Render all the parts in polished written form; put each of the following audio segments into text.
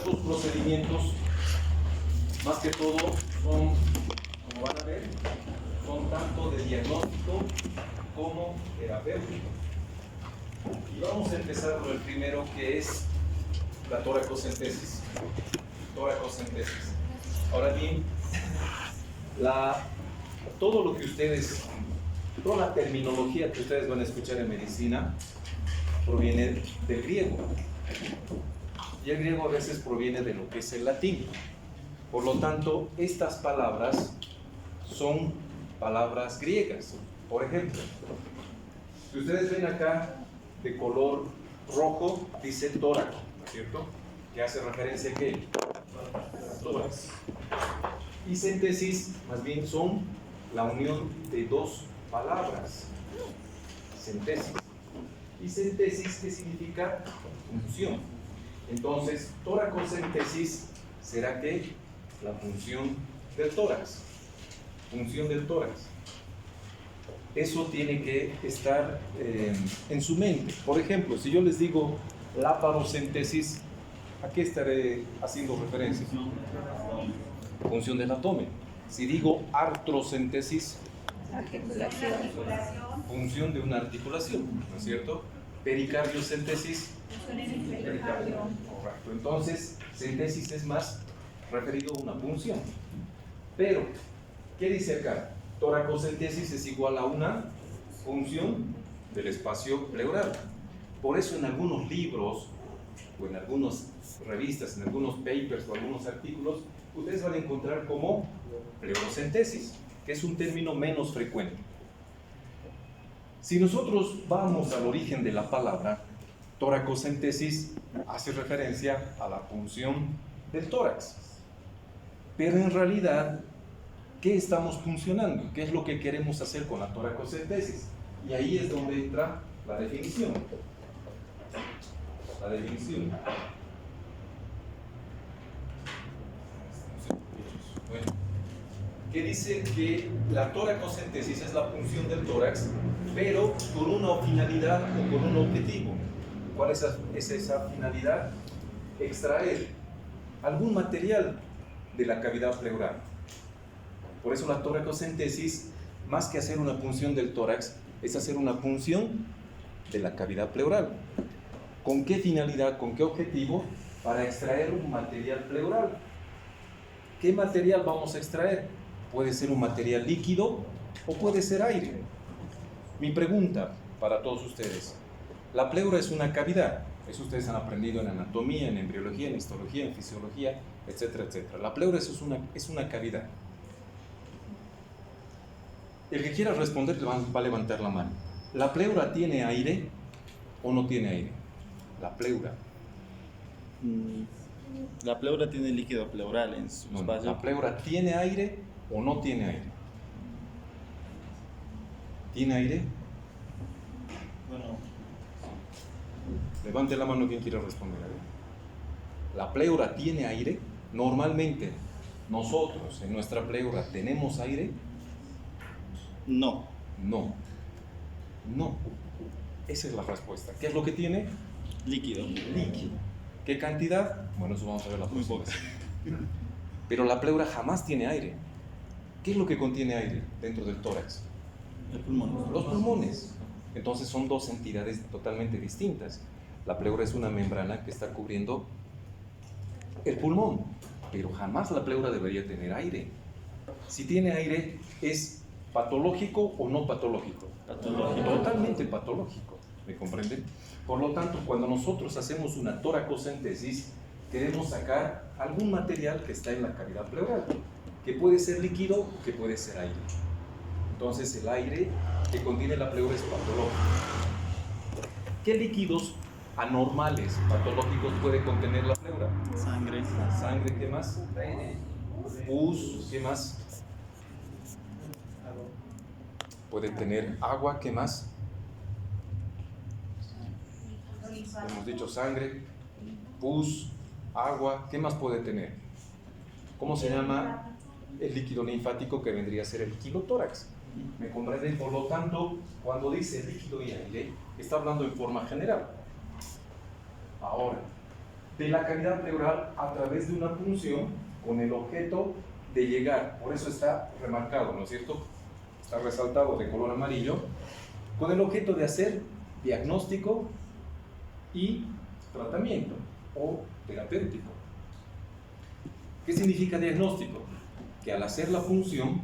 Estos procedimientos, más que todo, son, como van a ver, son tanto de diagnóstico como terapéutico. Y vamos a empezar por el primero, que es la toracocentesis. Toracocentesis. Ahora bien, todo lo que ustedes, toda la terminología que ustedes van a escuchar en medicina proviene del griego. Y el griego a veces proviene de lo que es el latín. Por lo tanto, estas palabras son palabras griegas. Por ejemplo, si ustedes ven acá de color rojo, dice tórax, ¿no es cierto? Que hace referencia a qué? Tórax. Y síntesis, más bien, son la unión de dos palabras. Síntesis. Y síntesis, ¿qué significa? Función. Entonces, toracocíntesis será que la función del tórax. Función del tórax. Eso tiene que estar en su mente. Por ejemplo, si yo les digo laparosíntesis, ¿a qué estaré haciendo referencia? Función del abdomen. Si digo artrocíntesis, función de una articulación, ¿no es cierto? Pericardiocíntesis, correcto. Entonces, síntesis es más referido a una función. Pero, ¿qué dice acá? Toracocíntesis es igual a una función del espacio pleural. Por eso en algunos libros, o en algunas revistas, en algunos papers o algunos artículos, ustedes van a encontrar como pleurocíntesis, que es un término menos frecuente. Si nosotros vamos al origen de la palabra, toracocíntesis hace referencia a la función del tórax. Pero en realidad, ¿qué estamos funcionando? ¿Qué es lo que queremos hacer con la toracocíntesis? Y ahí es donde entra la definición. La definición. Bueno, que dice que la toracocíntesis es la función del tórax, pero con una finalidad o con un objetivo. ¿Cuál es esa finalidad? Extraer algún material de la cavidad pleural. Por eso la toracocíntesis, más que hacer una función del tórax, es hacer una función de la cavidad pleural. ¿Con qué finalidad? ¿Con qué objetivo? Para extraer un material pleural. ¿Qué material vamos a extraer? Puede ser un material líquido o puede ser aire. Mi pregunta para todos ustedes: la pleura es una cavidad. Eso ustedes han aprendido en anatomía, en embriología, en histología, en fisiología, etcétera, etcétera. La pleura es una cavidad. El que quiera responder va a levantar la mano. ¿La pleura tiene aire o no tiene aire? La pleura. La pleura tiene líquido pleural en su espacio. ¿La pleura tiene aire o no tiene aire? ¿Tiene aire? Bueno, Levante la mano quien quiera responder. ¿La pleura tiene aire? Normalmente, nosotros en nuestra pleura tenemos aire. no. No. No. Esa es la respuesta. ¿Qué es lo que tiene? Líquido. Líquido. ¿Qué cantidad? Bueno, eso vamos a ver la Muy próxima poco. vez. Pero la pleura jamás tiene aire. ¿Qué es lo que contiene aire dentro del tórax? El pulmón. Los pulmones. Entonces son dos entidades totalmente distintas. La pleura es una membrana que está cubriendo el pulmón, pero jamás la pleura debería tener aire. Si tiene aire, ¿es patológico o no patológico? Patológico. Totalmente patológico, ¿me comprenden? Por lo tanto, cuando nosotros hacemos una toracocíntesis, queremos sacar algún material que está en la cavidad pleural, que puede ser líquido o que puede ser aire. Entonces, el aire que contiene la pleura es patológico. ¿Qué líquidos anormales, patológicos puede contener la pleura? Sangre. Sangre, ¿qué más? Pus, ¿qué más? Puede tener agua, ¿qué más? Hemos dicho sangre, pus, agua, ¿qué más puede tener? ¿Cómo se llama el líquido linfático que vendría a ser el quilotórax? ¿Me comprenden? Por lo tanto, cuando dice líquido y aire, está hablando en forma general. Ahora, de la cavidad pleural a través de una punción con el objeto de llegar, por eso está remarcado, ¿no es cierto? Está resaltado de color amarillo, con el objeto de hacer diagnóstico y tratamiento o terapéutico. ¿Qué significa diagnóstico? Que al hacer la punción,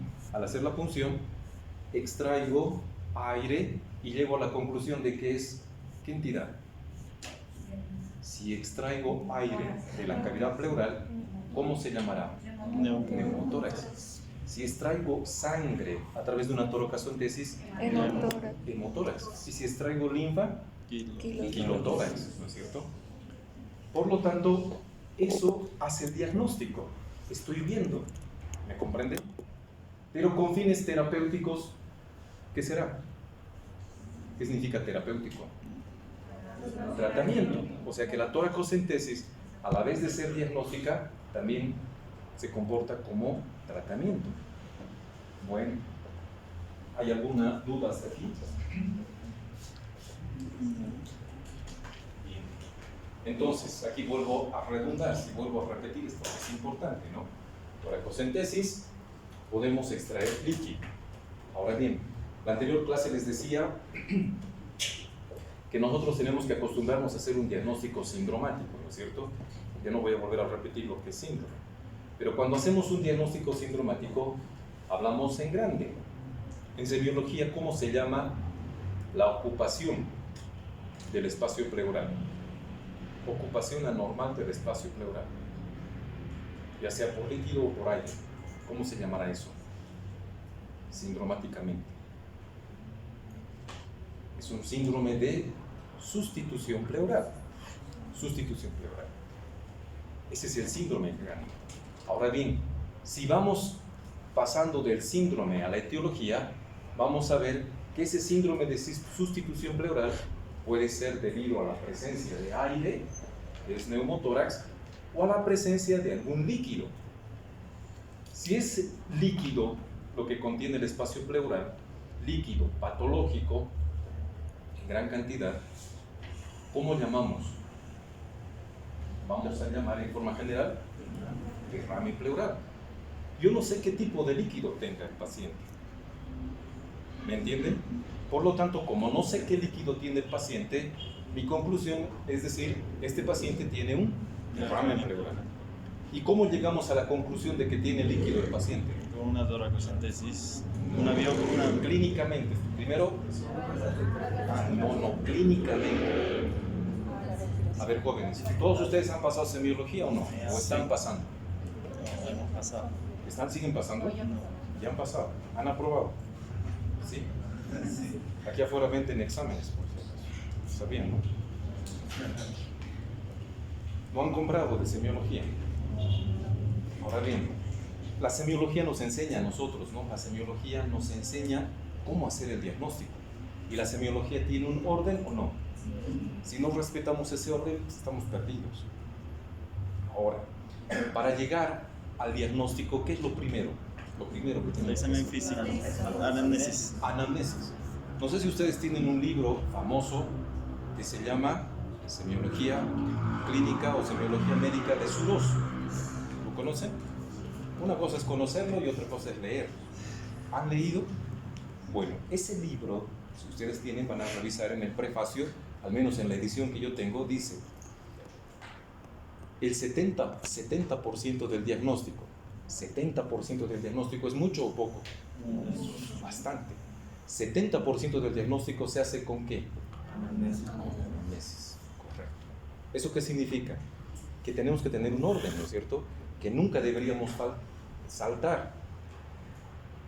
extraigo aire y llego a la conclusión de que es, ¿qué entidad? Si extraigo aire de la cavidad pleural, ¿cómo se llamará? Neumotórax. Si extraigo sangre a través de una toracocentesis, hemotórax. Y si extraigo linfa, kilotórax, ¿no es cierto? Por lo tanto, eso hace el diagnóstico. Estoy viendo, ¿me comprende? Pero con fines terapéuticos, ¿qué será? ¿Qué significa terapéutico? Tratamiento. O sea que la toracocentesis, a la vez de ser diagnóstica, también se comporta como tratamiento. Bueno, ¿hay alguna duda hasta aquí? Bien. Entonces, aquí vuelvo a redundar, si vuelvo a repetir, esto es importante, ¿no? Toracocentesis, podemos extraer líquido. Ahora bien, la anterior clase les decía que nosotros tenemos que acostumbrarnos a hacer un diagnóstico sindromático, ¿no es cierto? Ya no voy a volver a repetir lo que es síndrome. Pero cuando hacemos un diagnóstico sindromático, hablamos en grande. En semiología, ¿cómo se llama la ocupación del espacio pleural? Ocupación anormal del espacio pleural, ya sea por líquido o por aire. ¿Cómo se llamará eso? Sindromáticamente. Es un síndrome de sustitución pleural. Sustitución pleural. Ese es el síndrome grande. Ahora bien, si vamos pasando del síndrome a la etiología, vamos a ver que ese síndrome de sustitución pleural puede ser debido a la presencia de aire, que es neumotórax, o a la presencia de algún líquido. Si es líquido lo que contiene el espacio pleural, líquido patológico, en gran cantidad, ¿cómo llamamos? Vamos a llamar en forma general derrame pleural. Yo no sé qué tipo de líquido tenga el paciente. ¿Me entienden? Por lo tanto, como no sé qué líquido tiene el paciente, mi conclusión es decir, este paciente tiene un derrame pleural. ¿Y cómo llegamos a la conclusión de que tiene líquido el paciente? Con una toracocentesis, Clínicamente. Primero, clínicamente. A ver, jóvenes, ¿todos ustedes han pasado semiología o no? ¿O están pasando? Hemos pasado. ¿Siguen pasando? ¿Ya han pasado? ¿Han aprobado? ¿Sí? Aquí afuera venden exámenes, por ejemplo. ¿Sabían, no? ¿Lo han comprado de semiología? Ahora bien, la semiología nos enseña a nosotros, ¿no? La semiología nos enseña cómo hacer el diagnóstico. ¿Y la semiología tiene un orden o no? Si no respetamos ese orden, estamos perdidos. Ahora, para llegar al diagnóstico, ¿qué es lo primero? Lo primero que tenemos. El examen físico, anamnesis. Anamnesis. No sé si ustedes tienen un libro famoso que se llama Semiología Clínica o Semiología Médica de Suros. ¿Lo conocen? Una cosa es conocerlo y otra cosa es leer. ¿Han leído? Bueno, ese libro, si ustedes tienen, van a revisar en el prefacio, al menos en la edición que yo tengo, dice el 70% del diagnóstico. 70% del diagnóstico es mucho o poco. Bastante. 70% del diagnóstico se hace ¿con qué? Anamnesis. Correcto. ¿Eso qué significa? Que tenemos que tener un orden, ¿no es cierto? Que nunca deberíamos saltar.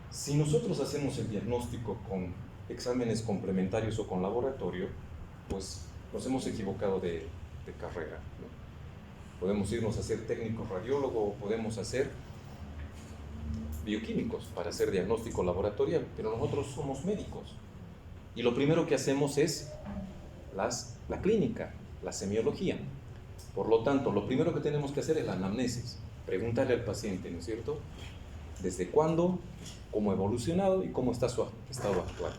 Si nosotros hacemos el diagnóstico con exámenes complementarios o con laboratorio, pues nos hemos equivocado de carrera, ¿no? Podemos irnos a ser técnico radiólogo o podemos hacer bioquímicos para hacer diagnóstico laboratorial, pero nosotros somos médicos y lo primero que hacemos es la clínica, la semiología. Por lo tanto, lo primero que tenemos que hacer es la anamnesis, preguntarle al paciente, ¿no es cierto?, desde cuándo, cómo ha evolucionado y cómo está su estado actual.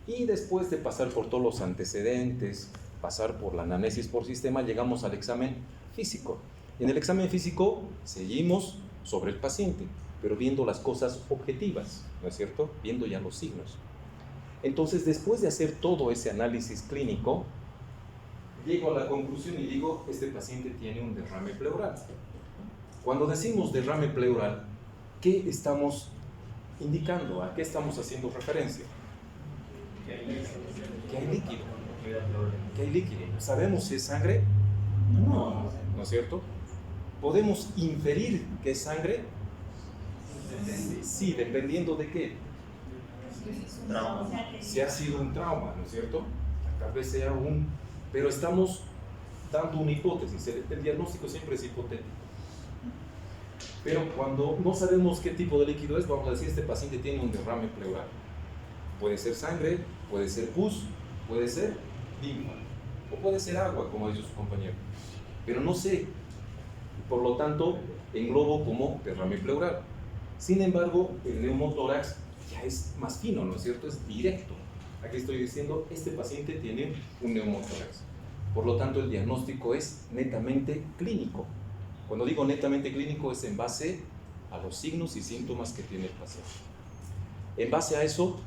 Y después de pasar por todos los antecedentes, pasar por la anamnesis por sistema, llegamos al examen físico. En el examen físico seguimos sobre el paciente, pero viendo las cosas objetivas, ¿no es cierto? Viendo ya los signos. Entonces, después de hacer todo ese análisis clínico, llego a la conclusión y digo, este paciente tiene un derrame pleural. Cuando decimos derrame pleural, ¿qué estamos indicando? ¿A qué estamos haciendo referencia? Que hay líquido. ¿Que hay líquido? ¿Sabemos si es sangre? No, ¿no es cierto? ¿Podemos inferir que es sangre? Sí, dependiendo de qué. Trauma. Si ha sido un trauma, ¿no es cierto? Tal vez sea un... Pero estamos dando una hipótesis. El diagnóstico siempre es hipotético. Pero cuando no sabemos qué tipo de líquido es, vamos a decir, este paciente tiene un derrame pleural. Puede ser sangre, puede ser pus, puede ser linfa, o puede ser agua, como ha dicho su compañero. Pero no sé, por lo tanto, englobo como derrame pleural. Sin embargo, el neumotórax ya es más fino, ¿no es cierto? Es directo. Aquí estoy diciendo, este paciente tiene un neumotórax. Por lo tanto, el diagnóstico es netamente clínico. Cuando digo netamente clínico es en base a los signos y síntomas que tiene el paciente. En base a eso,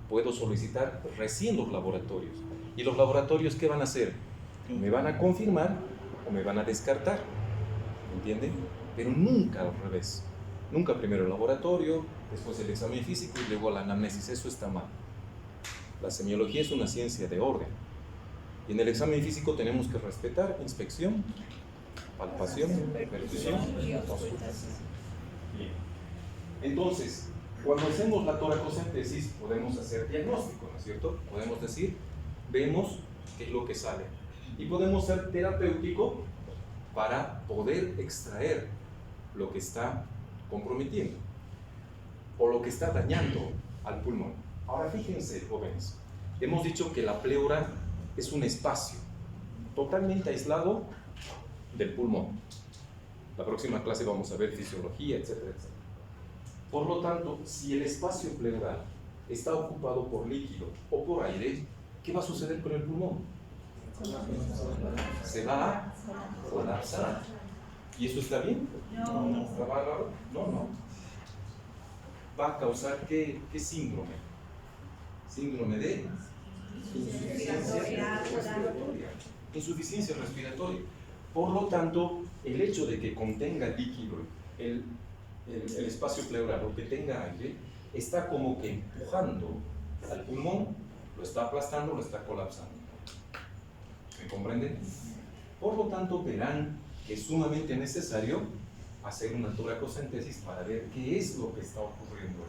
puedo solicitar recién los laboratorios. ¿Y los laboratorios qué van a hacer? Me van a confirmar o me van a descartar. ¿Entienden? Pero nunca al revés. Nunca primero el laboratorio, después el examen físico y luego la anamnesis. Eso está mal. La semiología es una ciencia de orden. Y en el examen físico tenemos que respetar inspección, palpación, percusión, auscultación. Entonces, cuando hacemos la toracocentesis podemos hacer diagnóstico, ¿no es cierto? Podemos decir, vemos qué es lo que sale. Y podemos ser terapéutico para poder extraer lo que está comprometiendo o lo que está dañando al pulmón. Ahora fíjense, jóvenes, hemos dicho que la pleura es un espacio totalmente aislado del pulmón. La próxima clase vamos a ver fisiología, etcétera, etcétera. Por lo tanto, si el espacio pleural está ocupado por líquido o por aire, ¿qué va a suceder con el pulmón? Se va a colapsar. ¿Y eso está bien? No. ¿Está bárbaro? No. Va a causar ¿qué síndrome? Síndrome de insuficiencia respiratoria. Insuficiencia respiratoria. Por lo tanto, el hecho de que contenga líquido el espacio pleural o que tenga aire, está como que empujando al pulmón, lo está aplastando, lo está colapsando. ¿Me comprenden? Por lo tanto, verán que es sumamente necesario hacer una toracocentesis para ver qué es lo que está ocurriendo.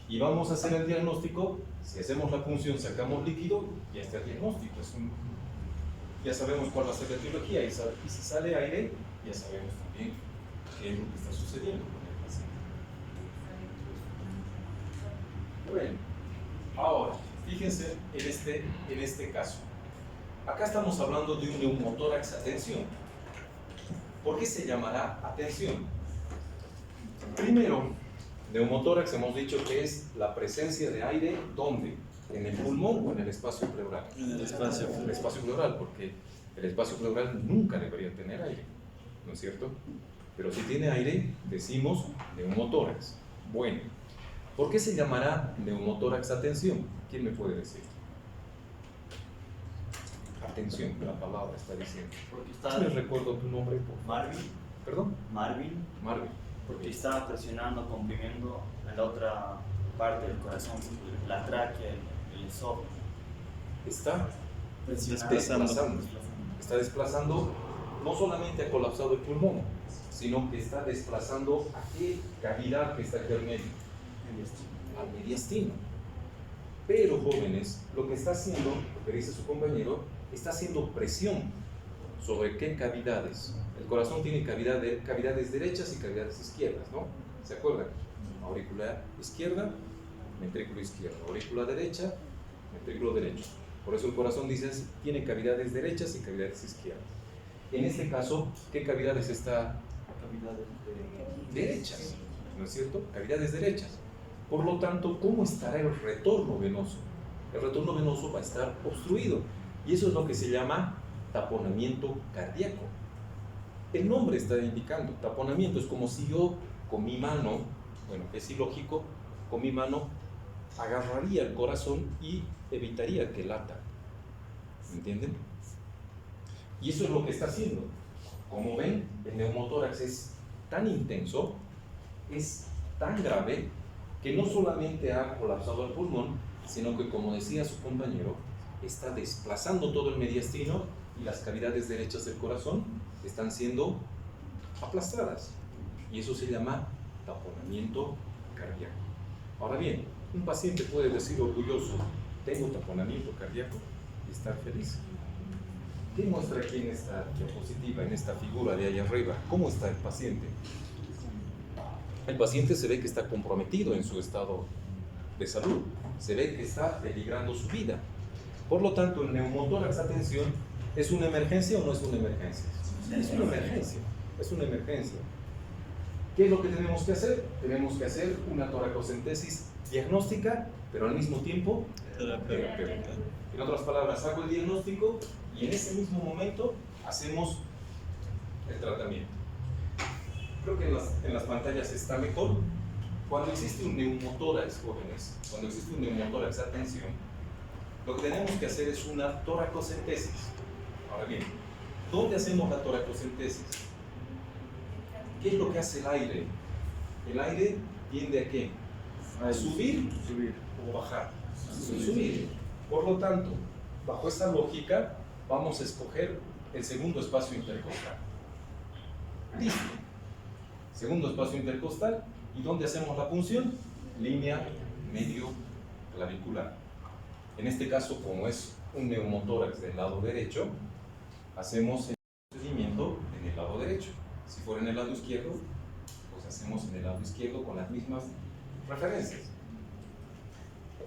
Y vamos a hacer el diagnóstico. Si hacemos la punción, sacamos líquido, ya está el diagnóstico. Ya sabemos cuál va a ser la etiología, y si sale aire, ya sabemos también qué es lo que está sucediendo con el paciente. Bueno, ahora, fíjense en este caso. Acá estamos hablando de un neumotórax atención. ¿Por qué se llamará atención? Primero, neumotórax hemos dicho que es la presencia de aire, ¿dónde? ¿En el pulmón o en el espacio pleural? En el espacio. El espacio pleural, porque el espacio pleural nunca debería tener aire, ¿no es cierto? Pero si tiene aire, decimos neumotórax. Bueno, ¿por qué se llamará neumotórax atención? ¿Quién me puede decir? Atención, la palabra está diciendo. Porque está ¿Me recuerdo tu nombre? Marvin, ¿Perdón? Marvin, Marvin. porque está presionando, comprimiendo en la otra parte del corazón, la tráquea, el esófago. Está Desplazando. Está desplazando, no solamente ha colapsado el pulmón, sino que está desplazando a qué cavidad que está aquí al medio, al mediastino. Pero, jóvenes, lo que está haciendo, lo que dice su compañero, está haciendo presión sobre qué cavidades. El corazón tiene cavidades derechas y cavidades izquierdas, ¿no? ¿Se acuerdan? Auricular izquierda, ventrículo izquierdo. Aurícula derecha, ventrículo derecho. Por eso el corazón dice, tiene cavidades derechas y cavidades izquierdas. En este caso, ¿qué cavidades está? Cavidades derechas, ¿no es cierto? Cavidades derechas. Por lo tanto, ¿cómo estará el retorno venoso? El retorno venoso va a estar obstruido. Y eso es lo que se llama taponamiento cardíaco. El nombre está indicando, taponamiento es como si yo con mi mano, bueno, es ilógico, con mi mano agarraría el corazón y evitaría que lata. ¿Me entienden? Y eso es lo que está haciendo. Como ven, el neumotórax es tan intenso, es tan grave, que no solamente ha colapsado el pulmón, sino que, como decía su compañero, está desplazando todo el mediastino y las cavidades derechas del corazón están siendo aplastadas. Y eso se llama taponamiento cardíaco. Ahora bien, un paciente puede decir orgulloso, tengo taponamiento cardíaco, y estar feliz. ¿Qué muestra aquí en esta diapositiva, en esta figura de allá arriba? ¿Cómo está el paciente? El paciente se ve que está comprometido en su estado de salud, se ve que está peligrando su vida. Por lo tanto, el neumotórax, atención, ¿es una emergencia o no es una emergencia? Es una emergencia, es una emergencia. ¿Qué es lo que tenemos que hacer? Tenemos que hacer una toracocentesis diagnóstica, pero al mismo tiempo terapéutica. En otras palabras, hago el diagnóstico y en ese mismo momento hacemos el tratamiento. Creo que en las pantallas está mejor. Cuando existe un neumotórax, jóvenes, cuando existe un neumotórax, atención, lo que tenemos que hacer es una toracocentesis. Ahora bien, ¿dónde hacemos la toracocentesis? ¿Qué es lo que hace el aire? El aire tiende a ¿qué? A subir o bajar. Subir. Por lo tanto, bajo esta lógica, vamos a escoger el segundo espacio intercostal. Listo. Segundo espacio intercostal. ¿Y dónde hacemos la punción? Línea medio clavicular. En este caso, como es un neumotórax del lado derecho, hacemos el procedimiento en el lado derecho. Si fuera en el lado izquierdo, pues hacemos en el lado izquierdo con las mismas referencias.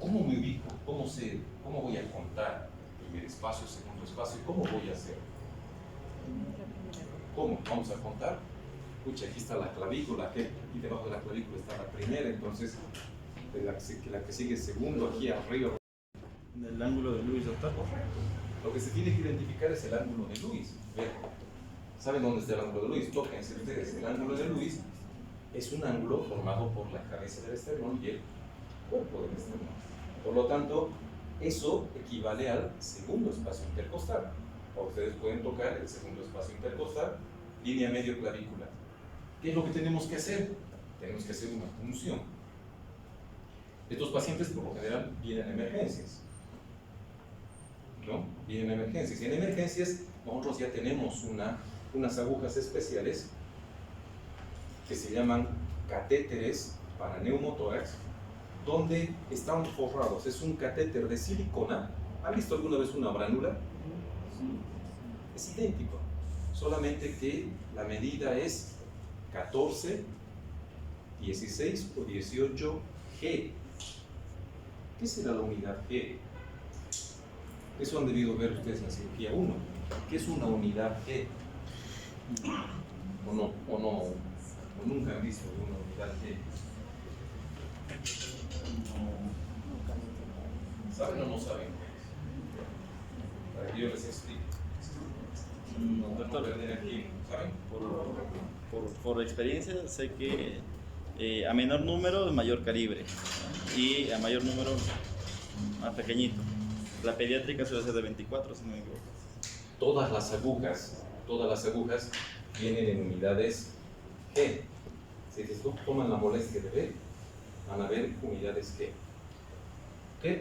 ¿Cómo me ubico? ¿Cómo voy a contar primer espacio, segundo espacio? ¿Cómo voy a hacer? ¿Cómo? Vamos a contar. Escucha, aquí está la clavícula, aquí debajo de la clavícula está la primera, entonces la que sigue segundo, aquí arriba. En el ángulo de Lewis, doctor. Lo que se tiene que identificar es el ángulo de Lewis. ¿Saben dónde está el ángulo de Lewis? Tóquense ustedes. El ángulo de Lewis es un ángulo formado por la cabeza del esternón y el cuerpo del esternón. Por lo tanto, eso equivale al segundo espacio intercostal. O ustedes pueden tocar el segundo espacio intercostal, línea medio clavícula. ¿Qué es lo que tenemos que hacer? Tenemos que hacer una punción. Estos pacientes por lo general vienen a emergencias. ¿No? Vienen a emergencias. Y en emergencias nosotros ya tenemos unas agujas especiales que se llaman catéteres para neumotórax, donde están forrados. Es un catéter de silicona. ¿Han visto alguna vez una bránula? Es idéntico, solamente que la medida es 14, 16 o 18 G. ¿Qué será la unidad G? Eso han debido ver ustedes en la cirugía 1. ¿Qué es una unidad G? O nunca han visto una unidad G. ¿Saben o no saben? Para que yo les explique. Doctor, ¿Saben? por experiencia sé que a menor número, mayor calibre, y a mayor número, más pequeñito. La pediátrica suele ser de 24, si no me equivoco. Todas las agujas vienen en unidades G. Si les toman la molestia de ver, van a ver unidades G.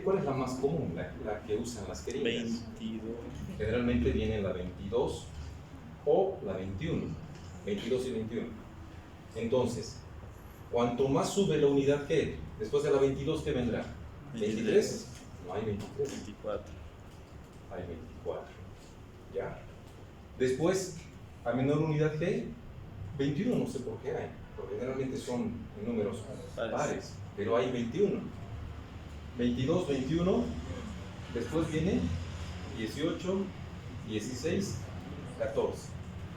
¿Cuál es la más común, la que usan las jeringas? 22. Generalmente viene la 22 o la 21. 22 y 21. Entonces, cuanto más sube la unidad G, después de la 22, ¿qué vendrá? 23. No hay 23. 24. Hay 24. ¿Ya? Después, a menor unidad G, 21, no sé por qué hay, porque generalmente son números pares, pero hay 21. 22, 21, después viene 18, 16, 14.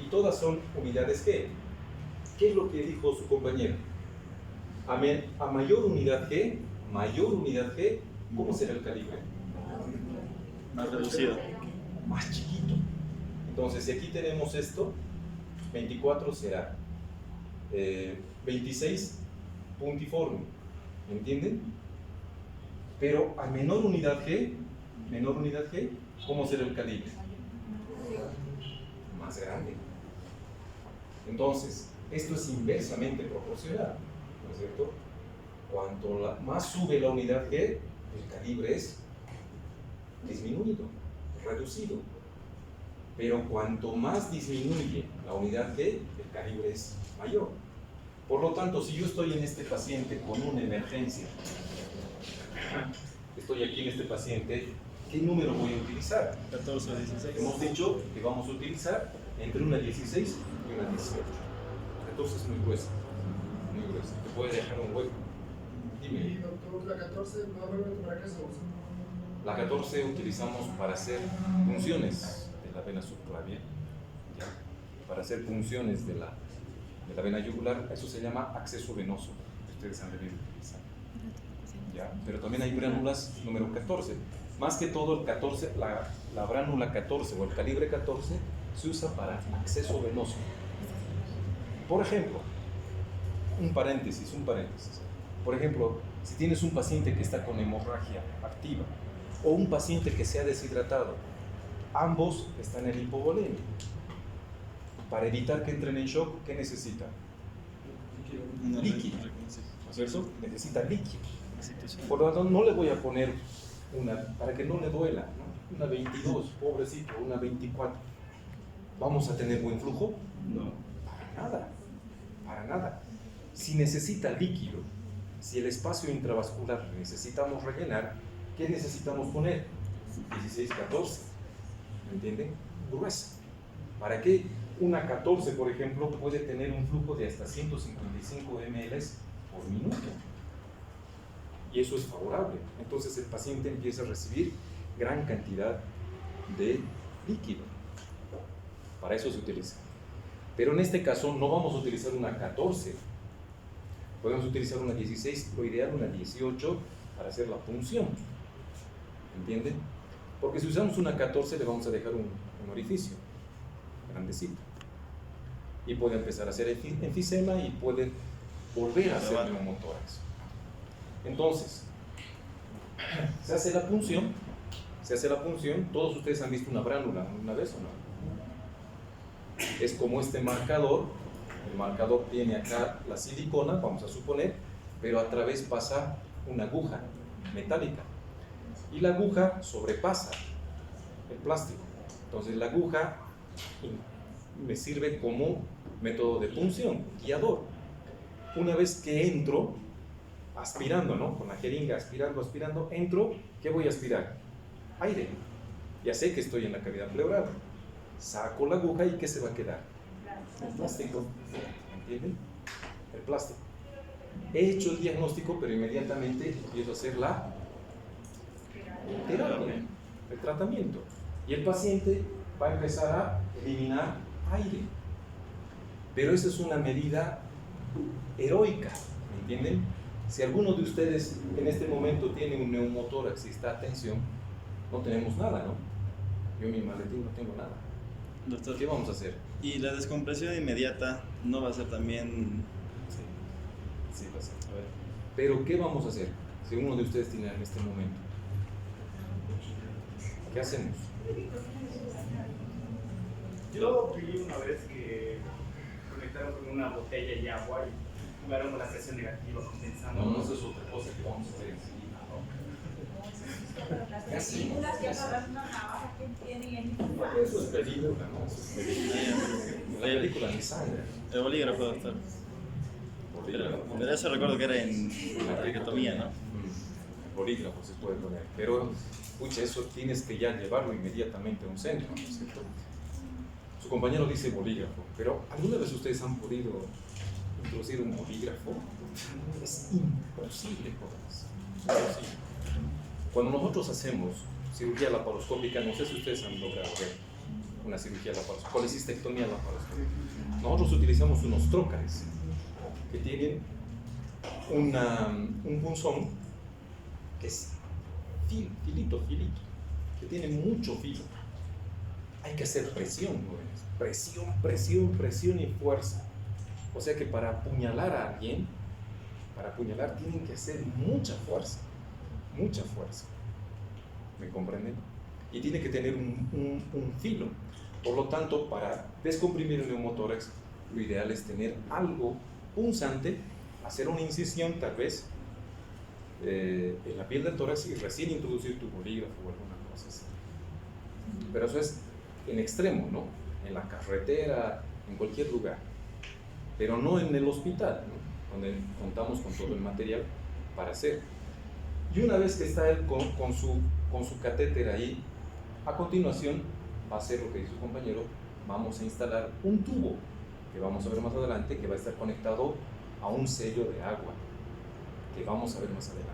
Y todas son unidades G. ¿Qué es lo que dijo su compañero? A mayor unidad G, ¿cómo será el calibre? Más reducido. más chiquito. Entonces, si aquí tenemos esto, 24 será 26 puntiforme, ¿me entienden? Pero a menor unidad G, ¿cómo será el calibre? Más grande. Entonces, esto es inversamente proporcional, ¿no es cierto? Cuanto más sube la unidad G, el calibre es disminuido, reducido. Pero cuanto más disminuye la unidad G, el calibre es mayor. Por lo tanto, si yo estoy en este paciente con una emergencia, estoy aquí en este paciente, ¿qué número voy a utilizar? 14 o 16. Hemos dicho que vamos a utilizar entre una 16 y una 18. 14 es muy gruesa, te puede dejar un hueco. Dime. Y doctor, la 14 normalmente para qué se usa? La 14 utilizamos para hacer punciones de la vena subclavia, ¿ya? Para hacer punciones de la vena yugular. Eso se llama acceso venoso, que ustedes han debido utilizar, ¿ya? Pero también hay bránulas número 14. Más que todo el 14, la bránula 14 o el calibre 14 se usa para acceso venoso. Por ejemplo, un paréntesis. Por ejemplo, si tienes un paciente que está con hemorragia activa o un paciente que se ha deshidratado, ambos están en hipovolemia. Para evitar que entren en shock, ¿qué necesitan? Líquido, ¿no es cierto? Necesita líquido. Por lo tanto, no le voy a poner para que no le duela, ¿no? Una 22, pobrecito, una 24. ¿Vamos a tener buen flujo? No. Para nada. Si necesita líquido, si el espacio intravascular necesitamos rellenar, ¿qué necesitamos poner? 16, 14. ¿Me entienden? Gruesa. ¿Para qué? Una 14, por ejemplo, puede tener un flujo de hasta 155 ml por minuto. Y eso es favorable. Entonces el paciente empieza a recibir gran cantidad de líquido. Para eso se utiliza. Pero en este caso no vamos a utilizar una 14. Podemos utilizar una 16, lo ideal una 18 para hacer la punción. ¿Entienden? Porque si usamos una 14 le vamos a dejar un orificio grandecito. Y puede empezar a hacer enfisema y puede volver a hacer neumotórax. Entonces, se hace la punción. Todos ustedes han visto una bránula una vez o no. Es como este marcador. El marcador tiene acá la silicona, vamos a suponer, pero a través pasa una aguja metálica. Y la aguja sobrepasa el plástico. Entonces la aguja me sirve como método de punción, guiador. Una vez que entro, aspirando, ¿no? Con la jeringa, aspirando, entro, ¿qué voy a aspirar? Aire. Ya sé que estoy en la cavidad pleural. Saco la aguja y ¿qué se va a quedar? El plástico. ¿Entienden? El plástico. He hecho el diagnóstico, pero inmediatamente empiezo a hacer la terapia, el tratamiento. Y el paciente va a empezar a eliminar aire. Pero esa es una medida heroica, ¿me entienden? Si alguno de ustedes en este momento tiene un neumotórax y está a tensión, no tenemos nada, ¿no? Yo en mi maletín no tengo nada. Doctor, ¿Qué vamos a hacer? ¿y la descompresión inmediata no va a ser también? Sí va a ser. A ver. Pero ¿qué vamos a hacer si uno de ustedes tiene en este momento? ¿Qué hacemos? Yo vi una vez que conectaron con una botella de agua y jugaron con la presión negativa condensando. No, eso es otra cosa que vamos a hacer enseguida, ¿no? Las películas que agarran una navaja que tienen Eso es película, ¿no? Eso es película. La película ni sangre. El bolígrafo, doctor. Pero eso recuerdo que era en la tricotomía, ¿no? Bolígrafo se puede poner, pero pucha, eso tienes que ya llevarlo inmediatamente a un centro, ¿no es cierto? Su compañero dice bolígrafo, pero ¿alguna vez ustedes han podido introducir un bolígrafo? Es imposible, jóvenes. Imposible. Cuando nosotros hacemos cirugía laparoscópica, no sé si ustedes han logrado ver una cirugía laparoscópica, colecistectomía laparoscópica. Nosotros utilizamos unos trócares que tienen un punzón que es filito, que tiene mucho filo. hay que hacer presión, jóvenes. Presión, presión, presión y fuerza. O sea que para apuñalar a alguien, para apuñalar tienen que hacer mucha fuerza. Mucha fuerza. ¿Me comprenden? Y tiene que tener un filo. Por lo tanto, para descomprimir el neumotórax, lo ideal es tener algo punzante, hacer una incisión tal vez en la piel del tórax y recién introducir tu bolígrafo o alguna cosa así. Pero eso es en extremo, ¿no? En la carretera, en cualquier lugar. Pero no en el hospital, ¿no? Donde contamos con todo el material para hacer. Y una vez que está él con su catéter ahí, a continuación va a hacer lo que dice su compañero, vamos a instalar un tubo, que vamos a ver más adelante, que va a estar conectado a un sello de agua, que vamos a ver más adelante.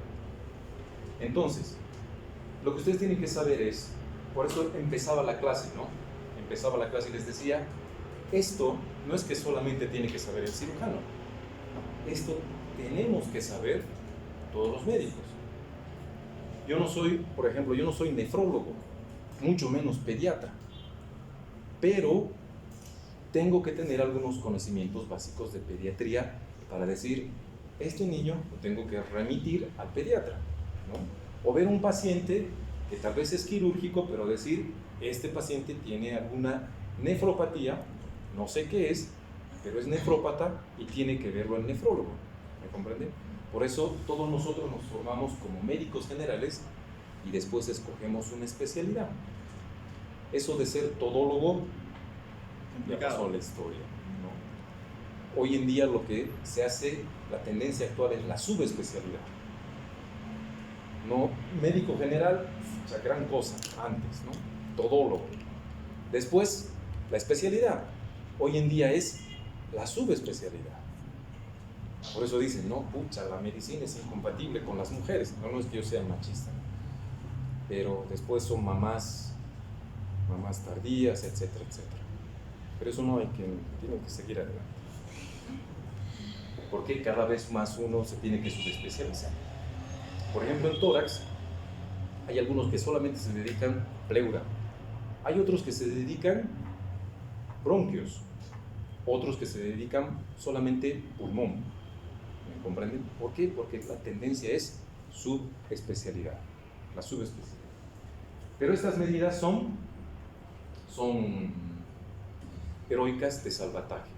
Entonces, lo que ustedes tienen que saber es, por eso empezaba la clase, ¿no? Empezaba la clase y les decía, esto no es que solamente tiene que saber el cirujano, esto tenemos que saber todos los médicos. Yo no soy, por ejemplo, yo no soy nefrólogo, mucho menos pediatra, pero tengo que tener algunos conocimientos básicos de pediatría para decir, este niño lo tengo que remitir al pediatra, ¿no? O ver un paciente que tal vez es quirúrgico, pero decir, este paciente tiene alguna nefropatía, no sé qué es, pero es nefrópata y tiene que verlo el nefrólogo, ¿me comprenden? Por eso todos nosotros nos formamos como médicos generales y después escogemos una especialidad. Eso de ser todólogo ya pasó la historia, ¿no? Hoy en día lo que se hace, la tendencia actual es la subespecialidad. No, médico general, o sea, gran cosa antes, ¿no? Todólogo. Después, la especialidad. Hoy en día es la subespecialidad. Por eso dicen, no, pucha, la medicina es incompatible con las mujeres. No es que yo sea machista, pero después son mamás tardías, etcétera, etcétera. Pero eso no hay que, tienen que seguir adelante. Porque cada vez más uno se tiene que subespecializar. Por ejemplo, en tórax, hay algunos que solamente se dedican pleura. Hay otros que se dedican bronquios. Otros que se dedican solamente pulmón. ¿Me comprenden? ¿Por qué? Porque la tendencia es subespecialidad. La subespecialidad. Pero estas medidas son heroicas de salvataje.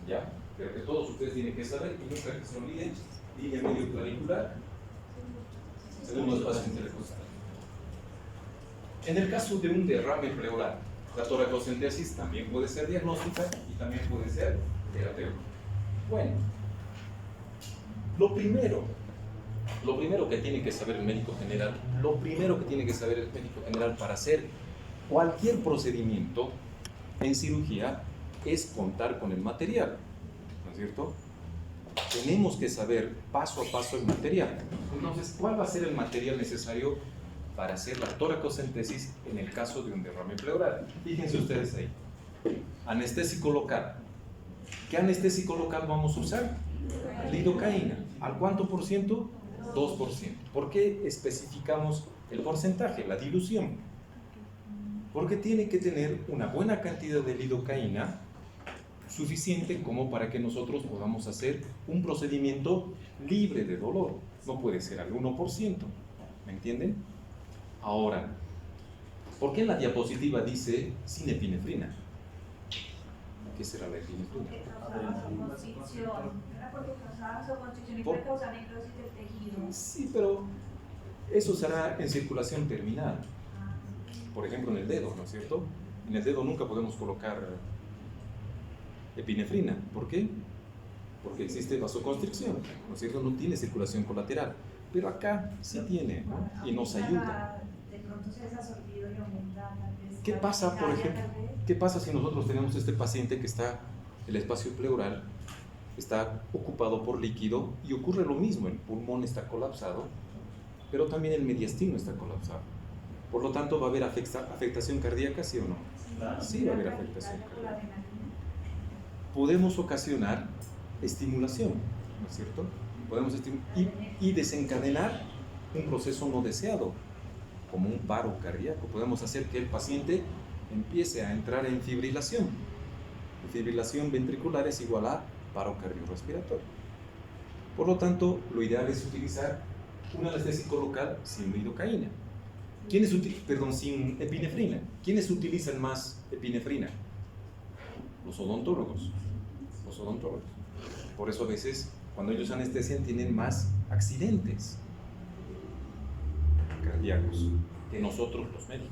¿Ya? Pero que todos ustedes tienen que saber y nunca que se olviden, línea medio clavicular, segundo espacio intercostal. En el caso de un derrame pleural, la toracocentesis también puede ser diagnóstica y también puede ser terapéutica. Bueno, lo primero que tiene que saber el médico general, para hacer cualquier procedimiento en cirugía es contar con el material, ¿no es cierto? Tenemos que saber paso a paso el material. Entonces, ¿cuál va a ser el material necesario para hacer la toracocentesis en el caso de un derrame pleural? Fíjense ustedes ahí. Anestésico local. ¿Qué anestésico local vamos a usar? Lidocaína. ¿Al cuánto por ciento? 2%. ¿Por qué especificamos el porcentaje, la dilución? Porque tiene que tener una buena cantidad de lidocaína suficiente como para que nosotros podamos hacer un procedimiento libre de dolor. No puede ser al 1%, ¿me entienden? Ahora, ¿por qué en la diapositiva dice sin epinefrina? ¿Qué será la epinefrina? Sí, pero eso será en circulación terminal. Por ejemplo, en el dedo, ¿no es cierto? En el dedo nunca podemos colocar epinefrina. ¿Por qué? Porque existe vasoconstricción, ¿no es cierto? No tiene circulación colateral. Pero acá sí tiene, ¿no? Y nos ayuda. ¿Qué pasa, por ejemplo? ¿Qué pasa si nosotros tenemos este paciente que está, el espacio pleural está ocupado por líquido y ocurre lo mismo? El pulmón está colapsado, pero también el mediastino está colapsado. Por lo tanto, ¿va a haber afectación cardíaca, sí o no? Sí, va a haber afectación cardíaca. Podemos ocasionar estimulación, ¿no es cierto? Podemos y desencadenar un proceso no deseado, como un paro cardíaco. Podemos hacer que el paciente empiece a entrar en fibrilación. Y fibrilación ventricular es igual a paro cardiorrespiratorio. Por lo tanto, lo ideal es utilizar un anestésico local sin lidocaína. Sin epinefrina. ¿Quiénes utilizan más epinefrina? Los odontólogos. Los odontólogos. Por eso a veces, cuando ellos anestesian, tienen más accidentes cardíacos que nosotros los médicos.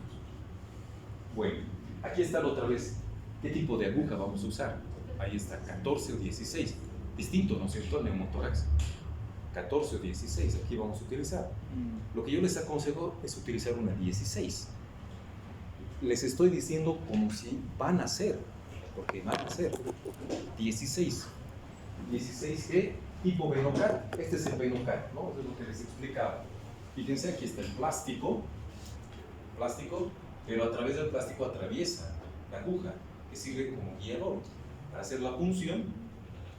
Bueno, aquí está otra vez. ¿Qué tipo de aguja vamos a usar? Ahí está, 14 o 16. Distinto, ¿no es cierto?, al neumotórax. 14 o 16, aquí vamos a utilizar. Lo que yo les aconsejo es utilizar una 16. Les estoy diciendo como si van a ser, porque van a ser 16. 16 ¿qué? Tipo Venocar. Este es el Venocar, ¿no? Eso es lo que les explicaba. Fíjense, aquí está el plástico, pero a través del plástico atraviesa la aguja, que sirve como guiador para hacer la punción,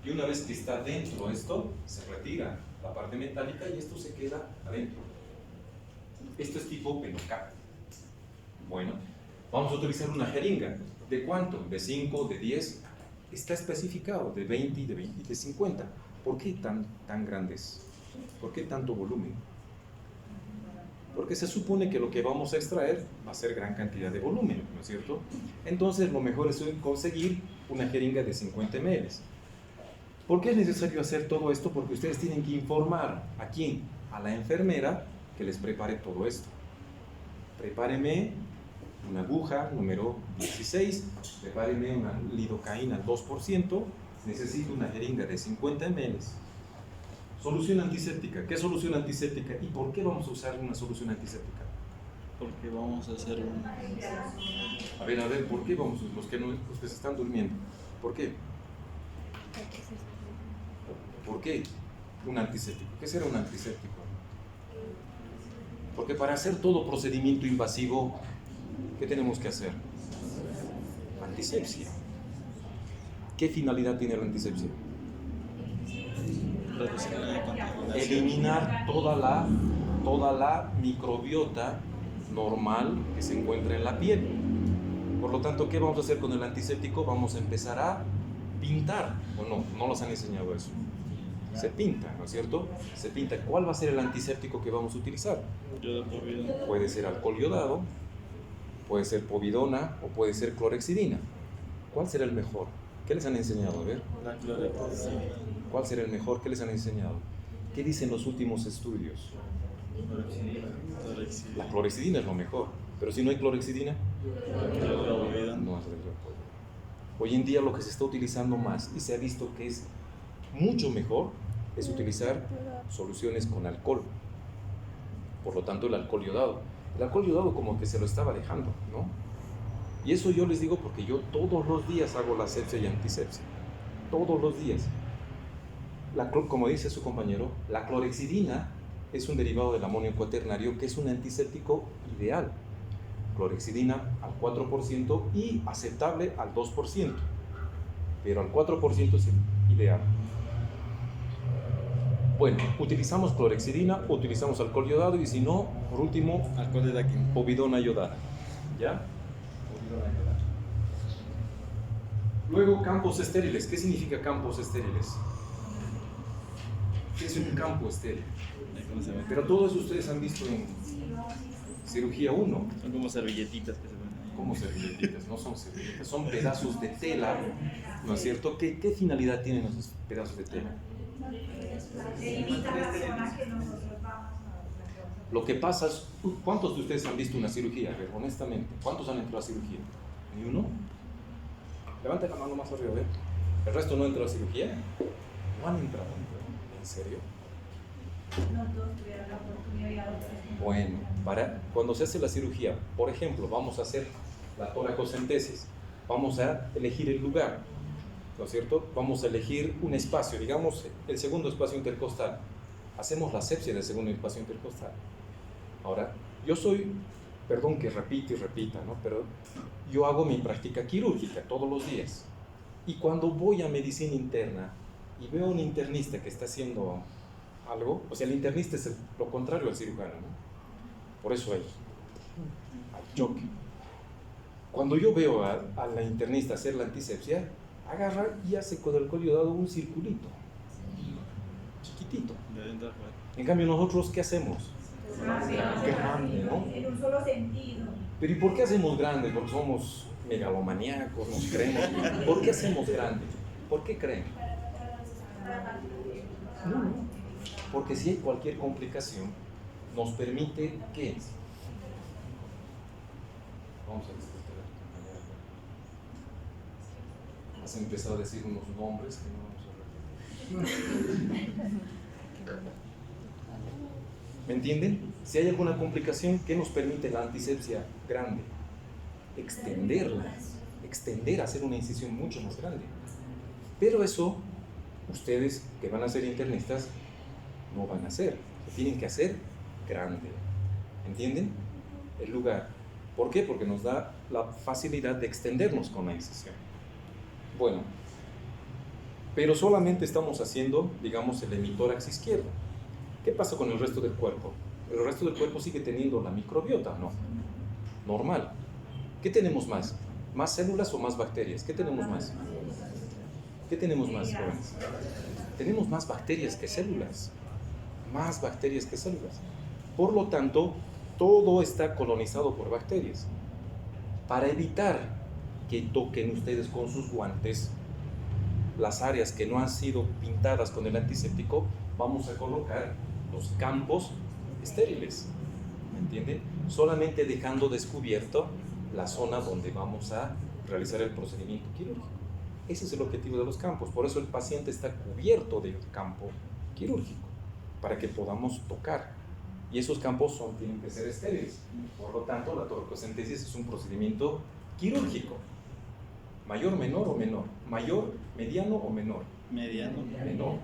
y una vez que está dentro esto, se retira la parte metálica y esto se queda adentro. Esto es tipo Venocar. Bueno, vamos a utilizar una jeringa. ¿De cuánto? ¿De 5? ¿De 10? Está especificado, de 20, de 20 y de 50. ¿Por qué tan grandes? ¿Por qué tanto volumen? Porque se supone que lo que vamos a extraer va a ser gran cantidad de volumen, ¿no es cierto? Entonces lo mejor es conseguir una jeringa de 50 ml. ¿Por qué es necesario hacer todo esto? Porque ustedes tienen que informar a quién, a la enfermera, que les prepare todo esto. Prepáreme una aguja número 16, prepáreme una lidocaína al 2%, necesito una jeringa de 50 ml. Solución antiséptica. ¿Qué solución antiséptica? ¿Y por qué vamos a usar una solución antiséptica? Porque vamos a hacer un... A ver, ¿por qué vamos? Los que se están durmiendo. ¿Por qué? ¿Por qué un antiséptico? ¿Qué será un antiséptico? Porque para hacer todo procedimiento invasivo, ¿qué tenemos que hacer? Antisepsia. ¿Qué finalidad tiene la antisepsia? Eliminar toda la microbiota normal que se encuentra en la piel. Por lo tanto, ¿qué vamos a hacer con el antiséptico? Vamos a empezar a pintar. ¿O no? No nos han enseñado eso. Se pinta, ¿no es cierto? Se pinta. ¿Cuál va a ser el antiséptico que vamos a utilizar? Puede ser alcohol yodado, puede ser povidona o puede ser clorexidina. ¿Cuál será el mejor? ¿Qué les han enseñado? A ver. La clorexidina. ¿Cuál será el mejor? ¿Qué les han enseñado? ¿Qué dicen los últimos estudios? Clorexidina. La clorexidina es lo mejor, pero si no hay clorexidina, no es el mejor. Hoy en día lo que se está utilizando más y se ha visto que es mucho mejor es utilizar soluciones con alcohol. Por lo tanto, el alcohol yodado. El alcohol yodado como que se lo estaba dejando, ¿no? Y eso yo les digo porque yo todos los días hago la asepsia y antisepsia. Todos los días. Como dice su compañero, la clorexidina es un derivado del amonio cuaternario que es un antiséptico ideal. Clorexidina al 4% y aceptable al 2%. Pero al 4% es el ideal. Bueno, utilizamos clorexidina, utilizamos alcohol yodado y si no, por último, Alcohol de Daquín. povidona yodada. ¿Ya? Povidona yodada. Luego, campos estériles. ¿Qué significa campos estériles? ¿Qué es un campo estéril? ¿Cómo se llama? Pero todo eso ustedes han visto en cirugía 1. Son como servilletitas que se ponen ahí. ¿Cómo servilletas? No son servilletas, son pedazos de tela, ¿no es cierto? ¿Qué finalidad tienen esos pedazos de tela? Evita la zona que nosotros vamos a... Lo que pasa es, ¿cuántos de ustedes han visto una cirugía? A ver, honestamente, ¿cuántos han entrado a cirugía? ¿Ni uno? Levanten la mano más arriba, a ver. ¿El resto no entró a cirugía? No han entrado. ¿En serio? No todos tuvieron la oportunidad. Bueno, cuando se hace la cirugía, por ejemplo, vamos a hacer la toracocentesis, vamos a elegir el lugar, ¿no es cierto? Vamos a elegir un espacio, digamos el segundo espacio intercostal. Hacemos la asepsia del segundo espacio intercostal. Ahora, yo soy, perdón que repito y repita, ¿no? Pero yo hago mi práctica quirúrgica todos los días. Y cuando voy a medicina interna y veo a un internista que está haciendo algo, o sea, el internista es lo contrario al cirujano, ¿no? Por eso hay choque. Cuando yo veo a la internista hacer la antisepsia, agarra y hace con el cuello dado un circulito, chiquitito. De dentro a afuera. En cambio nosotros, ¿qué hacemos? Grande, ¿no? En un solo sentido. Pero ¿y por qué hacemos grande? Porque somos megalomaníacos, nos creemos. ¿Por qué hacemos grande? ¿Por qué creen? No, no. Porque si hay cualquier complicación, nos permite ¿qué? Vamos a discutir. Has empezado a decir unos nombres que no vamos a repetir. ¿Me entienden? Si hay alguna complicación, ¿qué nos permite la antisepsia grande? Extenderla, hacer una incisión mucho más grande. Pero eso, ustedes que van a ser internistas, no van a hacer. Lo tienen que hacer grande. ¿Entienden? El lugar. ¿Por qué? Porque nos da la facilidad de extendernos con la incisión. Bueno, pero solamente estamos haciendo, digamos, el hemitórax izquierdo. ¿Qué pasa con el resto del cuerpo? El resto del cuerpo sigue teniendo la microbiota, ¿no? Normal. ¿Qué tenemos más? ¿Más células o más bacterias? ¿Qué tenemos más? ¿Qué tenemos más, jóvenes? Tenemos más bacterias que células. Más bacterias que células. Por lo tanto, todo está colonizado por bacterias. Para evitar que toquen ustedes con sus guantes las áreas que no han sido pintadas con el antiséptico, vamos a colocar los campos estériles, ¿me entienden? Solamente dejando descubierto la zona donde vamos a realizar el procedimiento quirúrgico. Ese es el objetivo de los campos, por eso el paciente está cubierto del campo quirúrgico, para que podamos tocar. Y esos campos tienen que ser estériles. Por lo tanto, la toracocentesis es un procedimiento quirúrgico. ¿Mayor, menor o menor? ¿Mayor, mediano o menor? Mediano. Menor.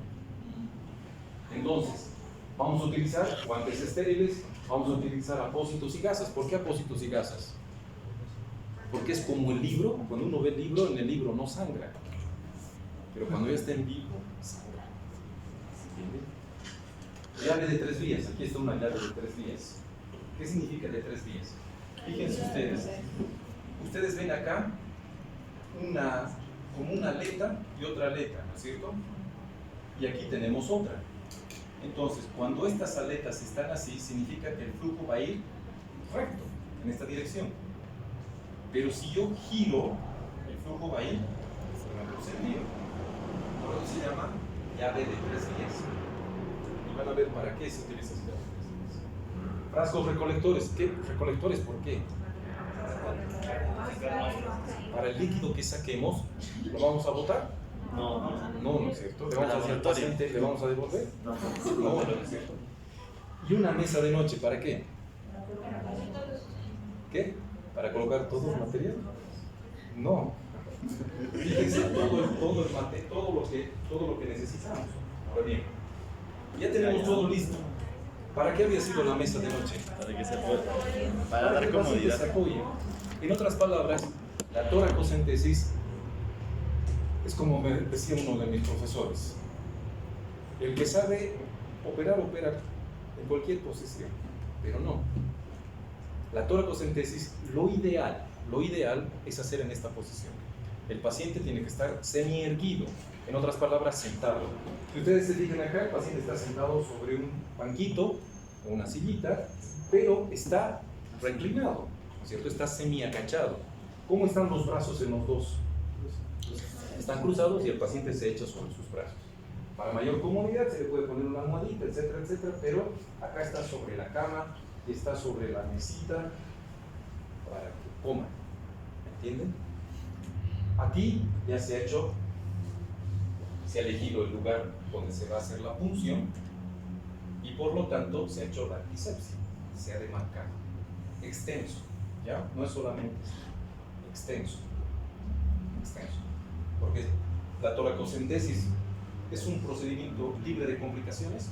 Entonces, vamos a utilizar guantes estériles, vamos a utilizar apósitos y gasas. ¿Por qué apósitos y gasas? Porque es como el libro. Cuando uno ve el libro, en el libro no sangra. Pero cuando ya está en vivo, sangra. ¿Entiendes? Llave de 3 vías. Aquí está una llave de 3 vías. ¿Qué significa de 3 vías? Fíjense ustedes. Ustedes ven acá como una aleta y otra aleta, ¿no es cierto? Y aquí tenemos otra. Entonces, cuando estas aletas están así, significa que el flujo va a ir recto, en esta dirección. Pero si yo giro, el flujo va a ir en otro sentido. Por eso se llama llave de 3 vías. Y van a ver para qué se utiliza esa llave de 3 vías. Frascos recolectores. ¿Qué recolectores? ¿Por qué? Para el líquido que saquemos, ¿lo vamos a botar? No es cierto. ¿Le vamos a decir al paciente, le vamos a devolver? No es cierto. ¿Y una mesa de noche para qué? ¿Qué? ¿Para colocar todo el material? No. Fíjense todo lo que necesitamos. Ahora bien, ya tenemos todo listo. ¿Para qué había sido la mesa de noche? Para que se pueda. Para dar que el paciente comodidad. se apoye. En otras palabras, la toracocentesis es como me decía uno de mis profesores: el que sabe operar, opera en cualquier posición, pero no. La toracocentesis, lo ideal es hacer en esta posición. El paciente tiene que estar semi-erguido, en otras palabras, sentado. Si ustedes se fijan acá, el paciente está sentado sobre un banquito o una sillita, pero está reclinado, ¿no es cierto? Está semi-agachado. ¿Cómo están los brazos en los dos? Están cruzados y el paciente se echa sobre sus brazos. Para mayor comodidad se le puede poner una almohadita, etcétera, etcétera, pero acá está sobre la cama y está sobre la mesita para que coma. ¿Me entienden? Aquí ya se ha hecho, se ha elegido el lugar donde se va a hacer la punción y por lo tanto se ha hecho la antisepsia, se ha demarcado. Extenso, ¿ya? No es solamente extenso. Porque la toracocentesis es un procedimiento libre de complicaciones.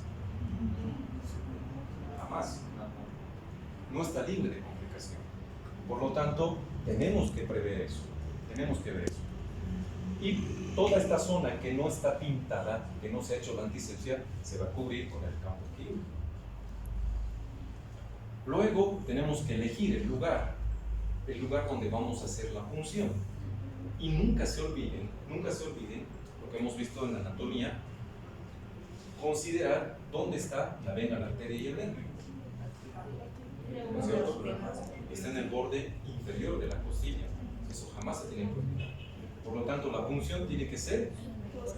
Jamás. No está libre de complicación. Por lo tanto, tenemos que prever eso. Tenemos que ver eso. Y toda esta zona que no está pintada, que no se ha hecho la antisepsia, se va a cubrir con el campo quirúrgico. Luego tenemos que elegir el lugar. el lugar donde vamos a hacer la punción. Y nunca se olviden, lo que hemos visto en la anatomía, considerar dónde está la vena, la arteria y el nervio. ¿No es cierto? Está en el borde inferior de la costilla. Eso jamás se tiene que olvidar. Por lo tanto, la punción tiene que ser